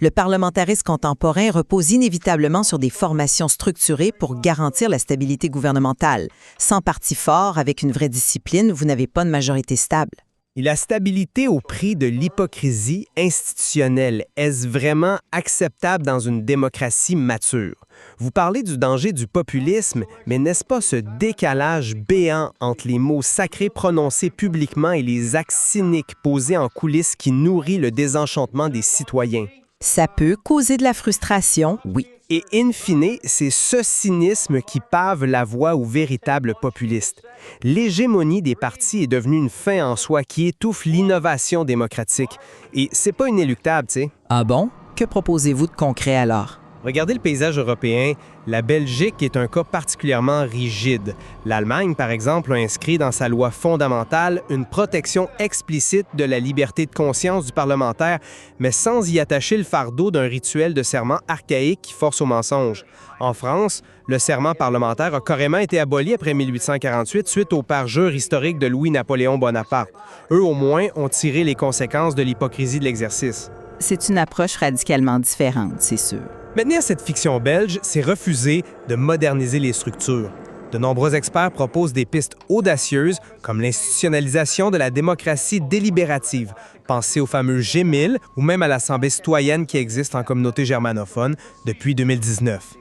Le parlementarisme contemporain repose inévitablement sur des formations structurées pour garantir la stabilité gouvernementale. Sans parti fort, avec une vraie discipline, vous n'avez pas de majorité stable. Et la stabilité au prix de l'hypocrisie institutionnelle, est-ce vraiment acceptable dans une démocratie mature? Vous parlez du danger du populisme, mais n'est-ce pas ce décalage béant entre les mots sacrés prononcés publiquement et les actes cyniques posés en coulisses qui nourrit le désenchantement des citoyens? Ça peut causer de la frustration, oui. Et in fine, c'est ce cynisme qui pave la voie aux véritables populistes. L'hégémonie des partis est devenue une fin en soi qui étouffe l'innovation démocratique. Et c'est pas inéluctable, tu sais. Ah bon? Que proposez-vous de concret alors? Regardez le paysage européen. La Belgique est un cas particulièrement rigide. L'Allemagne, par exemple, a inscrit dans sa loi fondamentale une protection explicite de la liberté de conscience du parlementaire, mais sans y attacher le fardeau d'un rituel de serment archaïque qui force au mensonge. En France, le serment parlementaire a carrément été aboli après 1848 suite au parjure historique de Louis-Napoléon Bonaparte. Eux, au moins, ont tiré les conséquences de l'hypocrisie de l'exercice. C'est une approche radicalement différente, c'est sûr. Maintenir cette fiction belge, c'est refuser de moderniser les structures. De nombreux experts proposent des pistes audacieuses, comme l'institutionnalisation de la démocratie délibérative. Pensez au fameux G1000 ou même à l'Assemblée citoyenne qui existe en communauté germanophone depuis 2019.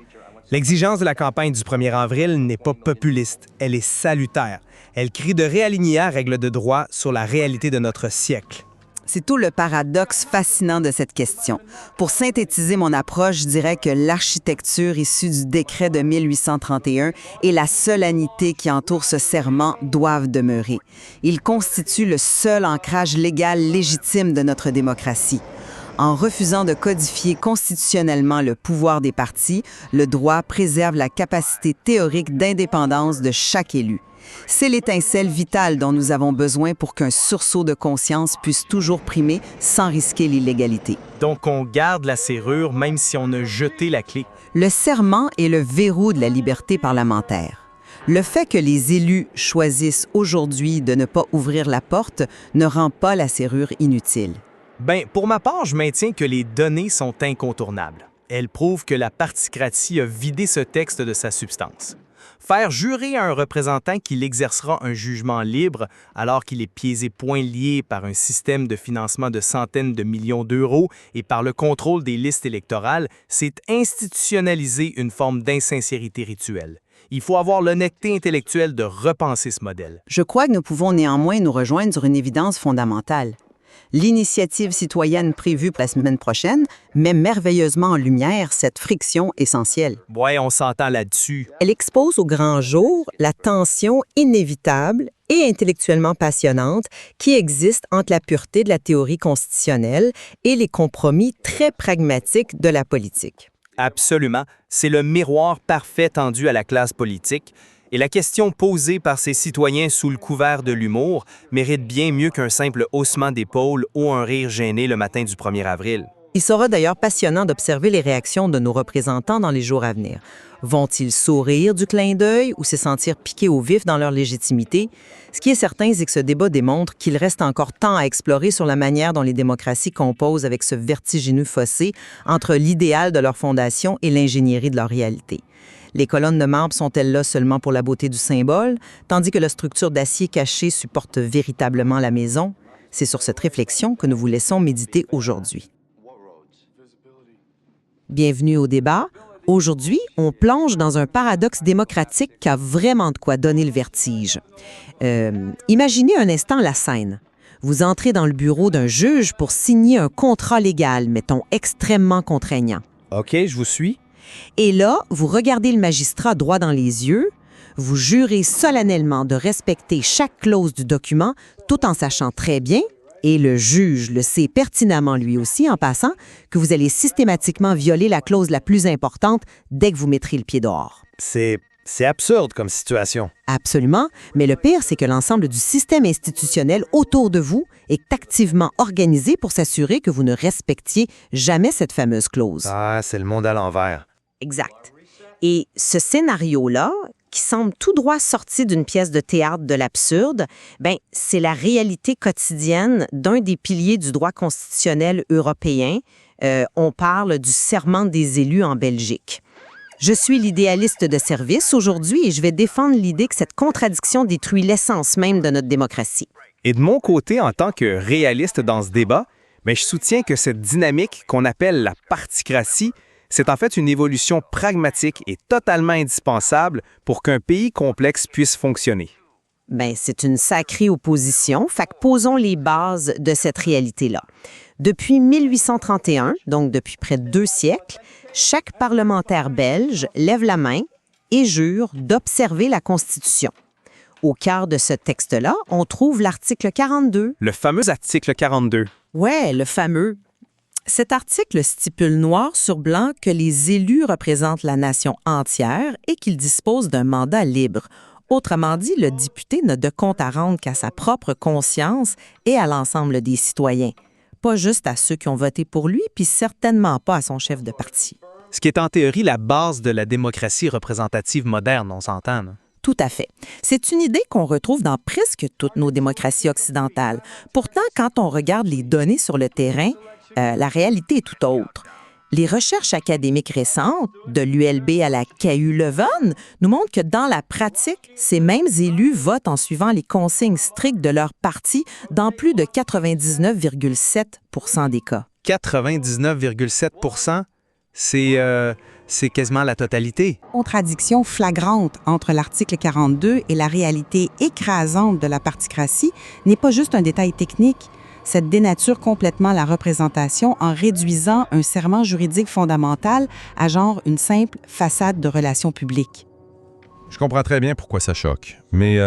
L'exigence de la campagne du 1er avril n'est pas populiste, elle est salutaire. Elle crie de réaligner à règle de droit sur la réalité de notre siècle. C'est tout le paradoxe fascinant de cette question. Pour synthétiser mon approche, je dirais que l'architecture issue du décret de 1831 et la solennité qui entoure ce serment doivent demeurer. Ils constituent le seul ancrage légal légitime de notre démocratie. En refusant de codifier constitutionnellement le pouvoir des partis, le droit préserve la capacité théorique d'indépendance de chaque élu. C'est l'étincelle vitale dont nous avons besoin pour qu'un sursaut de conscience puisse toujours primer sans risquer l'illégalité. Donc, on garde la serrure même si on a jeté la clé. Le serment est le verrou de la liberté parlementaire. Le fait que les élus choisissent aujourd'hui de ne pas ouvrir la porte ne rend pas la serrure inutile. Pour ma part, je maintiens que les données sont incontournables. Elles prouvent que la particratie a vidé ce texte de sa substance. Faire jurer à un représentant qu'il exercera un jugement libre alors qu'il est pieds et poings liés par un système de financement de centaines de millions d'euros et par le contrôle des listes électorales, c'est institutionnaliser une forme d'insincérité rituelle. Il faut avoir l'honnêteté intellectuelle de repenser ce modèle. Je crois que nous pouvons néanmoins nous rejoindre sur une évidence fondamentale. L'initiative citoyenne prévue pour la semaine prochaine met merveilleusement en lumière cette friction essentielle. Ouais, on s'entend là-dessus. Elle expose au grand jour la tension inévitable et intellectuellement passionnante qui existe entre la pureté de la théorie constitutionnelle et les compromis très pragmatiques de la politique. Absolument. C'est le miroir parfait tendu à la classe politique. Et la question posée par ces citoyens sous le couvert de l'humour mérite bien mieux qu'un simple haussement d'épaule ou un rire gêné le matin du 1er avril. Il sera d'ailleurs passionnant d'observer les réactions de nos représentants dans les jours à venir. Vont-ils sourire du clin d'œil ou se sentir piqués au vif dans leur légitimité? Ce qui est certain, c'est que ce débat démontre qu'il reste encore temps à explorer sur la manière dont les démocraties composent avec ce vertigineux fossé entre l'idéal de leur fondation et l'ingénierie de leur réalité. Les colonnes de marbre sont-elles là seulement pour la beauté du symbole, tandis que la structure d'acier caché supporte véritablement la maison? C'est sur cette réflexion que nous vous laissons méditer aujourd'hui. Bienvenue au débat. Aujourd'hui, on plonge dans un paradoxe démocratique qui a vraiment de quoi donner le vertige. Imaginez un instant la scène. Vous entrez dans le bureau d'un juge pour signer un contrat légal, mettons extrêmement contraignant. OK, je vous suis. Et là, vous regardez le magistrat droit dans les yeux, vous jurez solennellement de respecter chaque clause du document tout en sachant très bien, et le juge le sait pertinemment lui aussi en passant, que vous allez systématiquement violer la clause la plus importante dès que vous mettrez le pied dehors. C'est absurde comme situation. Absolument, mais le pire, c'est que l'ensemble du système institutionnel autour de vous est activement organisé pour s'assurer que vous ne respectiez jamais cette fameuse clause. Ah, c'est le monde à l'envers. Exact. Et ce scénario-là, qui semble tout droit sorti d'une pièce de théâtre de l'absurde, c'est la réalité quotidienne d'un des piliers du droit constitutionnel européen. On parle du serment des élus en Belgique. Je suis l'idéaliste de service aujourd'hui et je vais défendre l'idée que cette contradiction détruit l'essence même de notre démocratie. Et de mon côté, en tant que réaliste dans ce débat, je soutiens que cette dynamique qu'on appelle la particratie, c'est en fait une évolution pragmatique et totalement indispensable pour qu'un pays complexe puisse fonctionner. C'est une sacrée opposition, fait que posons les bases de cette réalité-là. Depuis 1831, donc depuis près de 2 siècles, chaque parlementaire belge lève la main et jure d'observer la Constitution. Au cœur de ce texte-là, on trouve l'article 42. Le fameux article 42. Ouais, le fameux. Cet article stipule noir sur blanc que les élus représentent la nation entière et qu'ils disposent d'un mandat libre. Autrement dit, le député n'a de compte à rendre qu'à sa propre conscience et à l'ensemble des citoyens. Pas juste à ceux qui ont voté pour lui, puis certainement pas à son chef de parti. Ce qui est en théorie la base de la démocratie représentative moderne, on s'entend. Tout à fait. C'est une idée qu'on retrouve dans presque toutes nos démocraties occidentales. Pourtant, quand on regarde les données sur le terrain, la réalité est tout autre. Les recherches académiques récentes, de l'ULB à la KU Leuven, nous montrent que dans la pratique, ces mêmes élus votent en suivant les consignes strictes de leur parti dans plus de 99,7 % des cas. 99,7 %? C'est quasiment la totalité. Contradiction flagrante entre l'article 42 et la réalité écrasante de la particratie n'est pas juste un détail technique. Cette dénature complètement la représentation en réduisant un serment juridique fondamental à genre une simple façade de relations publiques. Je comprends très bien pourquoi ça choque, mais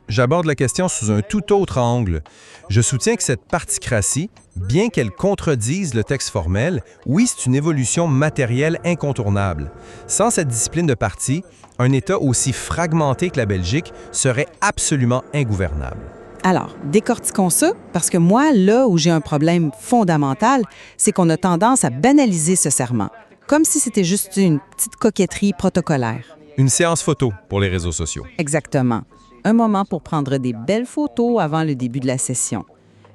j'aborde la question sous un tout autre angle. Je soutiens que cette particratie, bien qu'elle contredise le texte formel, oui, c'est une évolution matérielle incontournable. Sans cette discipline de parti, un État aussi fragmenté que la Belgique serait absolument ingouvernable. Alors, décortiquons ça, parce que moi, là où j'ai un problème fondamental, c'est qu'on a tendance à banaliser ce serment, comme si c'était juste une petite coquetterie protocolaire. Une séance photo pour les réseaux sociaux. Exactement. Un moment pour prendre des belles photos avant le début de la session.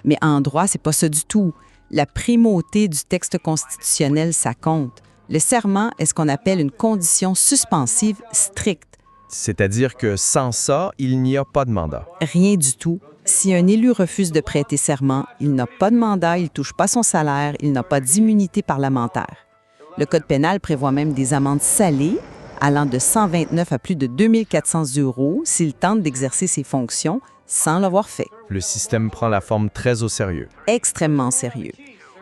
Mais en droit, c'est pas ça du tout. La primauté du texte constitutionnel, ça compte. Le serment est ce qu'on appelle une condition suspensive stricte. C'est-à-dire que sans ça, il n'y a pas de mandat. Rien du tout. Si un élu refuse de prêter serment, il n'a pas de mandat, il ne touche pas son salaire, il n'a pas d'immunité parlementaire. Le Code pénal prévoit même des amendes salées allant de 129 à plus de 2400 € s'il tente d'exercer ses fonctions sans l'avoir fait. Le système prend la forme très au sérieux. Extrêmement sérieux.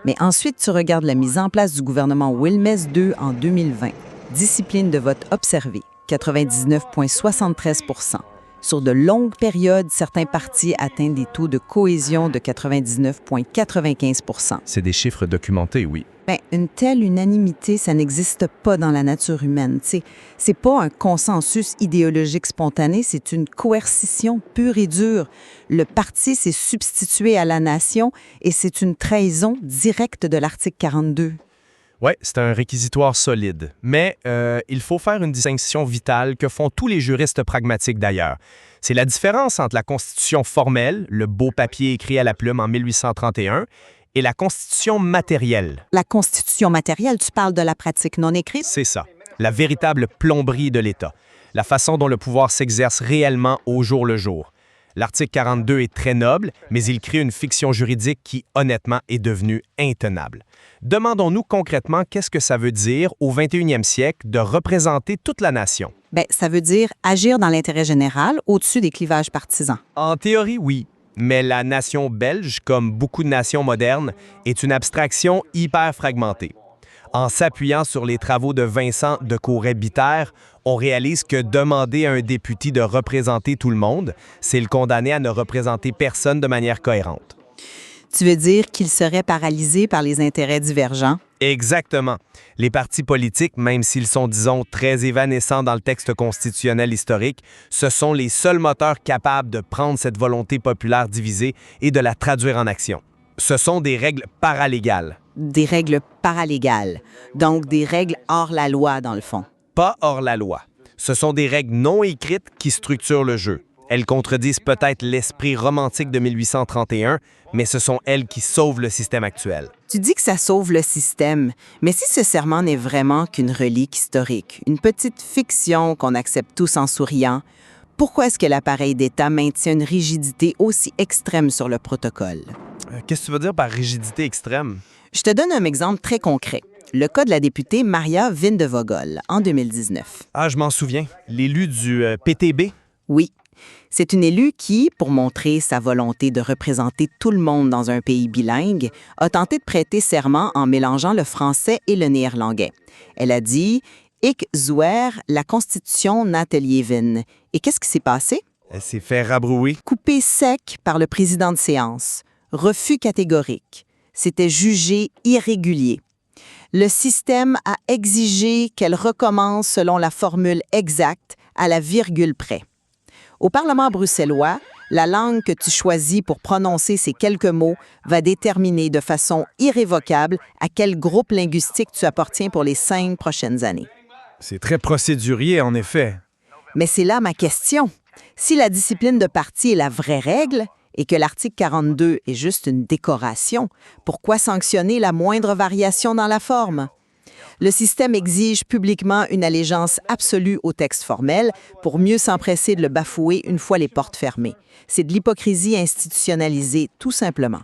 Mais ensuite, tu regardes la mise en place du gouvernement Wilmès II en 2020. Discipline de vote observée, 99,73 %. Sur de longues périodes, certains partis atteignent des taux de cohésion de 99,95 %. C'est des chiffres documentés, oui. Bien, une telle unanimité, ça n'existe pas dans la nature humaine. C'est pas un consensus idéologique spontané, c'est une coercition pure et dure. Le parti s'est substitué à la nation et c'est une trahison directe de l'article 42. Oui, c'est un réquisitoire solide. Mais il faut faire une distinction vitale que font tous les juristes pragmatiques d'ailleurs. C'est la différence entre la Constitution formelle, le beau papier écrit à la plume en 1831, et la Constitution matérielle. La Constitution matérielle, tu parles de la pratique non écrite? C'est ça, la véritable plomberie de l'État, la façon dont le pouvoir s'exerce réellement au jour le jour. L'article 42 est très noble, mais il crée une fiction juridique qui, honnêtement, est devenue intenable. Demandons-nous concrètement qu'est-ce que ça veut dire au 21e siècle de représenter toute la nation. Bien, ça veut dire agir dans l'intérêt général au-dessus des clivages partisans. En théorie, oui. Mais la nation belge, comme beaucoup de nations modernes, est une abstraction hyper fragmentée. En s'appuyant sur les travaux de Vincent de Courret-Bitter, on réalise que demander à un député de représenter tout le monde, c'est le condamner à ne représenter personne de manière cohérente. Tu veux dire qu'il serait paralysé par les intérêts divergents? Exactement. Les partis politiques, même s'ils sont, disons, très évanescents dans le texte constitutionnel historique, ce sont les seuls moteurs capables de prendre cette volonté populaire divisée et de la traduire en action. Ce sont des règles paralégales. Des règles paralégales, donc des règles hors la loi, dans le fond. Pas hors la loi. Ce sont des règles non écrites qui structurent le jeu. Elles contredisent peut-être l'esprit romantique de 1831, mais ce sont elles qui sauvent le système actuel. Tu dis que ça sauve le système, mais si ce serment n'est vraiment qu'une relique historique, une petite fiction qu'on accepte tous en souriant, pourquoi est-ce que l'appareil d'État maintient une rigidité aussi extrême sur le protocole? Qu'est-ce que tu veux dire par rigidité extrême? Je te donne un exemple très concret. Le cas de la députée Maria Vindevogel, en 2019. Ah, je m'en souviens. L'élu du PTB? Oui. C'est une élue qui, pour montrer sa volonté de représenter tout le monde dans un pays bilingue, a tenté de prêter serment en mélangeant le français et le néerlandais. Elle a dit « Ik zweer la Constitution na te leven ». Et qu'est-ce qui s'est passé? Elle s'est fait rabrouer. Coupé sec par le président de séance. Refus catégorique. C'était jugé irrégulier. Le système a exigé qu'elle recommence selon la formule exacte, à la virgule près. Au Parlement bruxellois, la langue que tu choisis pour prononcer ces quelques mots va déterminer de façon irrévocable à quel groupe linguistique tu appartiens pour les 5 prochaines années. C'est très procédurier, en effet. Mais c'est là ma question. Si la discipline de parti est la vraie règle et que l'article 42 est juste une décoration, pourquoi sanctionner la moindre variation dans la forme? Le système exige publiquement une allégeance absolue au texte formel pour mieux s'empresser de le bafouer une fois les portes fermées. C'est de l'hypocrisie institutionnalisée, tout simplement.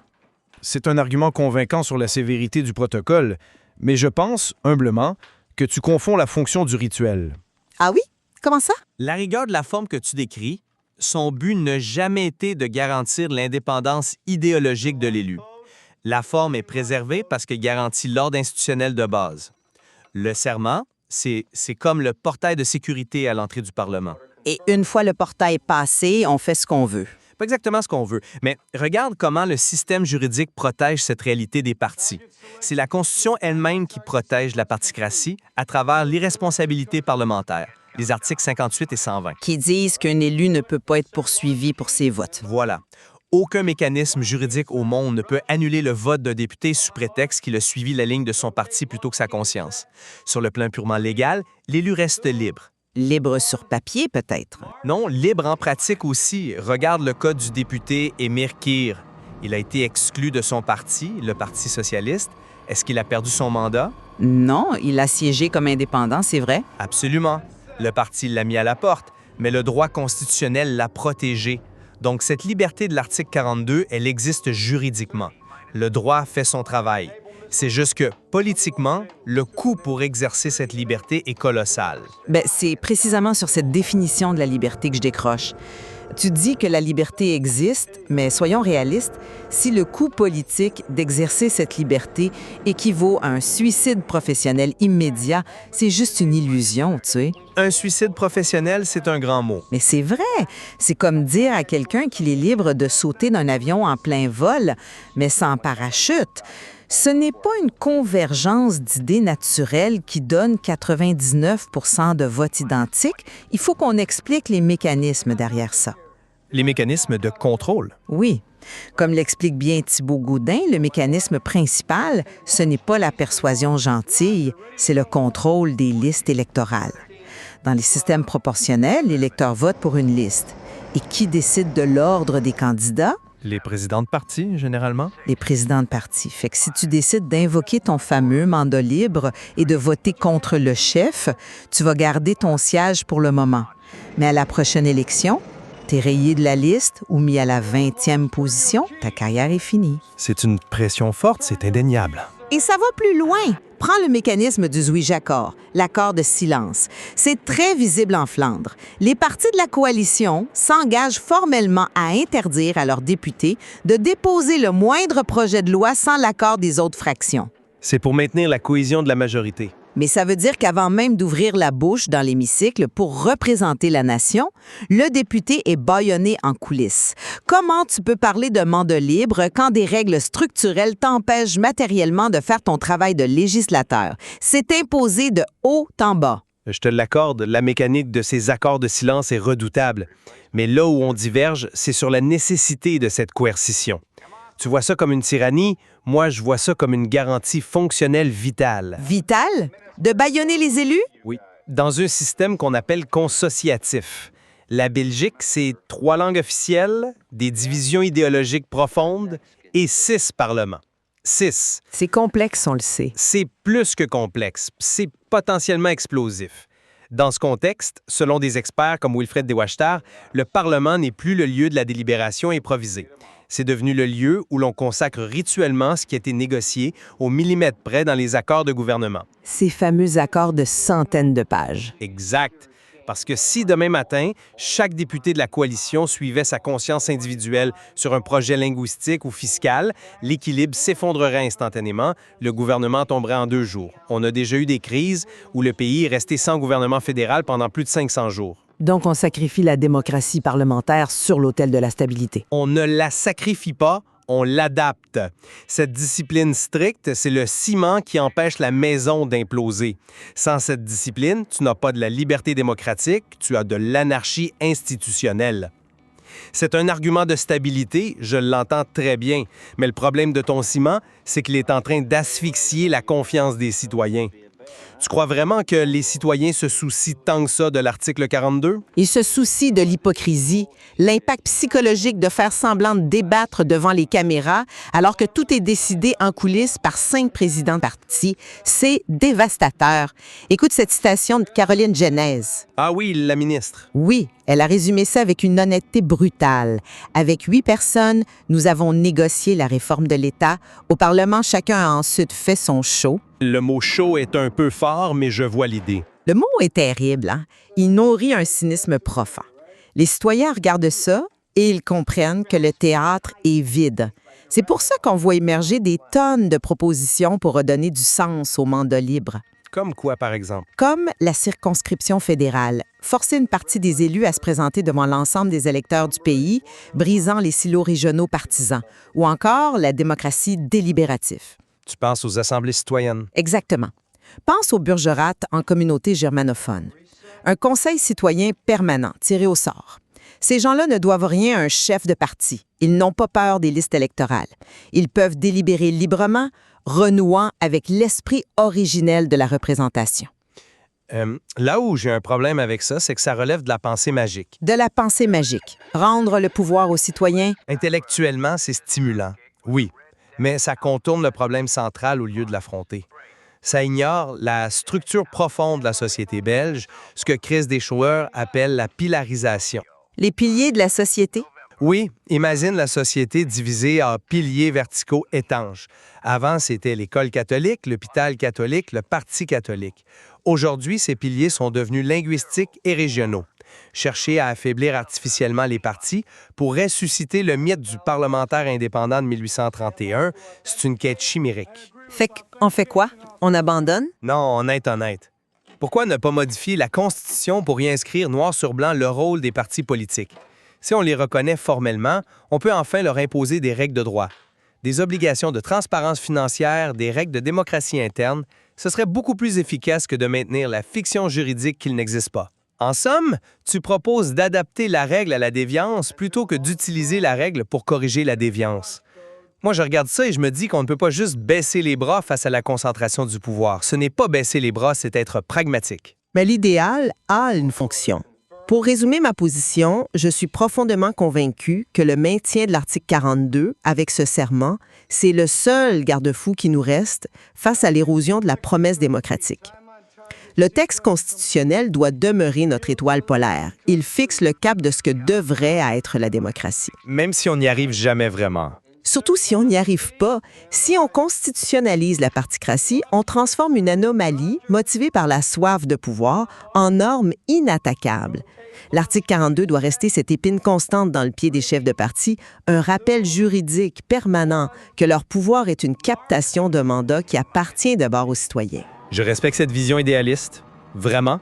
C'est un argument convaincant sur la sévérité du protocole, mais je pense, humblement, que tu confonds la fonction du rituel. Ah oui? Comment ça? La rigueur de la forme que tu décris, son but n'a jamais été de garantir l'indépendance idéologique de l'élu. La forme est préservée parce qu'elle garantit l'ordre institutionnel de base. Le serment, c'est comme le portail de sécurité à l'entrée du Parlement. Et une fois le portail passé, on fait ce qu'on veut. Pas exactement ce qu'on veut, mais regarde comment le système juridique protège cette réalité des partis. C'est la Constitution elle-même qui protège la particratie à travers l'irresponsabilité parlementaire, les articles 58 et 120. Qui disent qu'un élu ne peut pas être poursuivi pour ses votes. Voilà. Aucun mécanisme juridique au monde ne peut annuler le vote d'un député sous prétexte qu'il a suivi la ligne de son parti plutôt que sa conscience. Sur le plan purement légal, l'élu reste libre. Libre sur papier, peut-être. Non, libre en pratique aussi. Regarde le cas du député Émir Kir. Il a été exclu de son parti, le Parti socialiste. Est-ce qu'il a perdu son mandat? Non, il a siégé comme indépendant, c'est vrai. Absolument. Le parti l'a mis à la porte, mais le droit constitutionnel l'a protégé. Donc, cette liberté de l'article 42, elle existe juridiquement. Le droit fait son travail. C'est juste que, politiquement, le coût pour exercer cette liberté est colossal. C'est précisément sur cette définition de la liberté que je décroche. Tu dis que la liberté existe, mais soyons réalistes, si le coût politique d'exercer cette liberté équivaut à un suicide professionnel immédiat, c'est juste une illusion, tu sais. Un suicide professionnel, c'est un grand mot. Mais c'est vrai. C'est comme dire à quelqu'un qu'il est libre de sauter d'un avion en plein vol, mais sans parachute. Ce n'est pas une convergence d'idées naturelles qui donne 99 % de votes identiques. Il faut qu'on explique les mécanismes derrière ça. Les mécanismes de contrôle. Oui. Comme l'explique bien Thibault Gaudin, le mécanisme principal, ce n'est pas la persuasion gentille, c'est le contrôle des listes électorales. Dans les systèmes proportionnels, l'électeur vote pour une liste. Et qui décide de l'ordre des candidats? Les présidents de parti, généralement? Les présidents de parti. Fait que si tu décides d'invoquer ton fameux mandat libre et de voter contre le chef, tu vas garder ton siège pour le moment. Mais à la prochaine élection, t'es rayé de la liste ou mis à la 20e position, ta carrière est finie. C'est une pression forte, c'est indéniable. Et ça va plus loin. Prends le mécanisme du Zuij-accord, l'accord de silence. C'est très visible en Flandre. Les partis de la coalition s'engagent formellement à interdire à leurs députés de déposer le moindre projet de loi sans l'accord des autres fractions. C'est pour maintenir la cohésion de la majorité. Mais ça veut dire qu'avant même d'ouvrir la bouche dans l'hémicycle pour représenter la nation, le député est bâillonné en coulisses. Comment tu peux parler de mandat libre quand des règles structurelles t'empêchent matériellement de faire ton travail de législateur? C'est imposé de haut en bas. Je te l'accorde, la mécanique de ces accords de silence est redoutable. Mais là où on diverge, c'est sur la nécessité de cette coercition. Tu vois ça comme une tyrannie, moi je vois ça comme une garantie fonctionnelle vitale. Vitale? De bâillonner les élus? Oui. Dans un système qu'on appelle consociatif. La Belgique, c'est 3 langues officielles, des divisions idéologiques profondes et 6 parlements. 6. C'est complexe, on le sait. C'est plus que complexe. C'est potentiellement explosif. Dans ce contexte, selon des experts comme Wilfred De Wachter, le Parlement n'est plus le lieu de la délibération improvisée. C'est devenu le lieu où l'on consacre rituellement ce qui a été négocié au millimètre près dans les accords de gouvernement. Ces fameux accords de centaines de pages. Exact. Parce que si demain matin, chaque député de la coalition suivait sa conscience individuelle sur un projet linguistique ou fiscal, l'équilibre s'effondrerait instantanément, le gouvernement tomberait en 2 jours. On a déjà eu des crises où le pays est resté sans gouvernement fédéral pendant plus de 500 jours. Donc, on sacrifie la démocratie parlementaire sur l'autel de la stabilité. On ne la sacrifie pas, on l'adapte. Cette discipline stricte, c'est le ciment qui empêche la maison d'imploser. Sans cette discipline, tu n'as pas de la liberté démocratique, tu as de l'anarchie institutionnelle. C'est un argument de stabilité, je l'entends très bien, mais le problème de ton ciment, c'est qu'il est en train d'asphyxier la confiance des citoyens. Tu crois vraiment que les citoyens se soucient tant que ça de l'article 42? Ils se soucient de l'hypocrisie, l'impact psychologique de faire semblant de débattre devant les caméras alors que tout est décidé en coulisses par 5 présidents de parti. C'est dévastateur. Écoute cette citation de Caroline Genèse. Ah oui, la ministre. Oui, elle a résumé ça avec une honnêteté brutale. Avec 8 personnes, nous avons négocié la réforme de l'État. Au Parlement, chacun a ensuite fait son show. Le mot « show » est un peu fort, mais je vois l'idée. Le mot est terrible, hein? Il nourrit un cynisme profond. Les citoyens regardent ça et ils comprennent que le théâtre est vide. C'est pour ça qu'on voit émerger des tonnes de propositions pour redonner du sens au mandat libre. Comme quoi, par exemple? Comme la circonscription fédérale, forcer une partie des élus à se présenter devant l'ensemble des électeurs du pays, brisant les silos régionaux partisans, ou encore la démocratie délibérative. Tu penses aux assemblées citoyennes? Exactement. Pense aux burgerates en communauté germanophone. Un conseil citoyen permanent, tiré au sort. Ces gens-là ne doivent rien à un chef de parti. Ils n'ont pas peur des listes électorales. Ils peuvent délibérer librement, renouant avec l'esprit originel de la représentation. Là où j'ai un problème avec ça, c'est que ça relève de la pensée magique. De la pensée magique. Rendre le pouvoir aux citoyens. Intellectuellement, c'est stimulant, oui, mais ça contourne le problème central au lieu de l'affronter. Ça ignore la structure profonde de la société belge, ce que Chris Deschouër appelle la pilarisation. Les piliers de la société? Oui, imagine la société divisée en piliers verticaux étanches. Avant, c'était l'école catholique, l'hôpital catholique, le parti catholique. Aujourd'hui, ces piliers sont devenus linguistiques et régionaux. Chercher à affaiblir artificiellement les partis pour ressusciter le mythe du parlementaire indépendant de 1831, c'est une quête chimérique. Fait qu'on fait quoi? On abandonne? Non, honnête. Pourquoi ne pas modifier la Constitution pour y inscrire noir sur blanc le rôle des partis politiques? Si on les reconnaît formellement, on peut enfin leur imposer des règles de droit, des obligations de transparence financière, des règles de démocratie interne. Ce serait beaucoup plus efficace que de maintenir la fiction juridique qu'il n'existe pas. En somme, tu proposes d'adapter la règle à la déviance plutôt que d'utiliser la règle pour corriger la déviance. Moi, je regarde ça et je me dis qu'on ne peut pas juste baisser les bras face à la concentration du pouvoir. Ce n'est pas baisser les bras, c'est être pragmatique. Mais l'idéal a une fonction. Pour résumer ma position, je suis profondément convaincu que le maintien de l'article 42 avec ce serment, c'est le seul garde-fou qui nous reste face à l'érosion de la promesse démocratique. Le texte constitutionnel doit demeurer notre étoile polaire. Il fixe le cap de ce que devrait être la démocratie. Même si on n'y arrive jamais vraiment. Surtout si on n'y arrive pas. Si on constitutionnalise la particratie, on transforme une anomalie motivée par la soif de pouvoir en norme inattaquable. L'article 42 doit rester cette épine constante dans le pied des chefs de parti, un rappel juridique permanent que leur pouvoir est une captation de mandat qui appartient d'abord aux citoyens. Je respecte cette vision idéaliste, vraiment,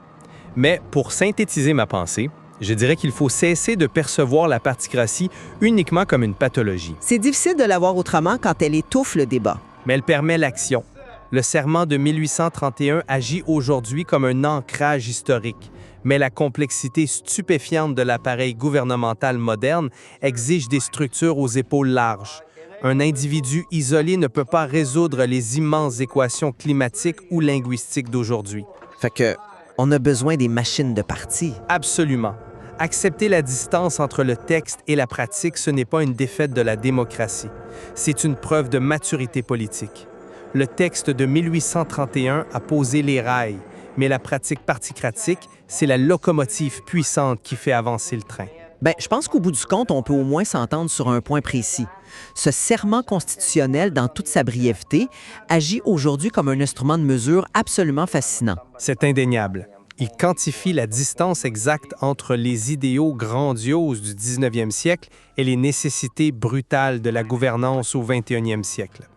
mais pour synthétiser ma pensée, je dirais qu'il faut cesser de percevoir la particratie uniquement comme une pathologie. C'est difficile de la voir autrement quand elle étouffe le débat. Mais elle permet l'action. Le serment de 1831 agit aujourd'hui comme un ancrage historique, mais la complexité stupéfiante de l'appareil gouvernemental moderne exige des structures aux épaules larges. Un individu isolé ne peut pas résoudre les immenses équations climatiques ou linguistiques d'aujourd'hui. Fait que on a besoin des machines de parti. Absolument. Accepter la distance entre le texte et la pratique, ce n'est pas une défaite de la démocratie. C'est une preuve de maturité politique. Le texte de 1831 a posé les rails, mais la pratique particratique, c'est la locomotive puissante qui fait avancer le train. Bien, je pense qu'au bout du compte, on peut au moins s'entendre sur un point précis. Ce serment constitutionnel, dans toute sa brièveté, agit aujourd'hui comme un instrument de mesure absolument fascinant. C'est indéniable. Il quantifie la distance exacte entre les idéaux grandioses du 19e siècle et les nécessités brutales de la gouvernance au 21e siècle.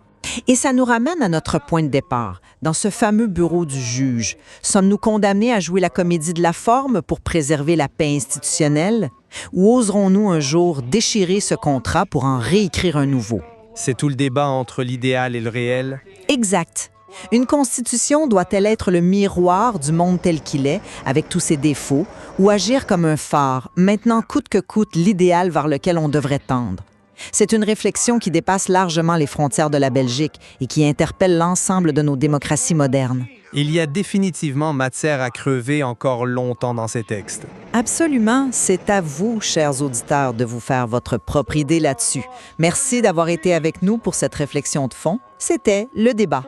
Et ça nous ramène à notre point de départ, dans ce fameux bureau du juge. Sommes-nous condamnés à jouer la comédie de la forme pour préserver la paix institutionnelle? Ou oserons-nous un jour déchirer ce contrat pour en réécrire un nouveau? C'est tout le débat entre l'idéal et le réel. Exact. Une constitution doit-elle être le miroir du monde tel qu'il est, avec tous ses défauts, ou agir comme un phare, maintenant coûte que coûte l'idéal vers lequel on devrait tendre? C'est une réflexion qui dépasse largement les frontières de la Belgique et qui interpelle l'ensemble de nos démocraties modernes. Il y a définitivement matière à crever encore longtemps dans ces textes. Absolument. C'est à vous, chers auditeurs, de vous faire votre propre idée là-dessus. Merci d'avoir été avec nous pour cette réflexion de fond. C'était Le Débat.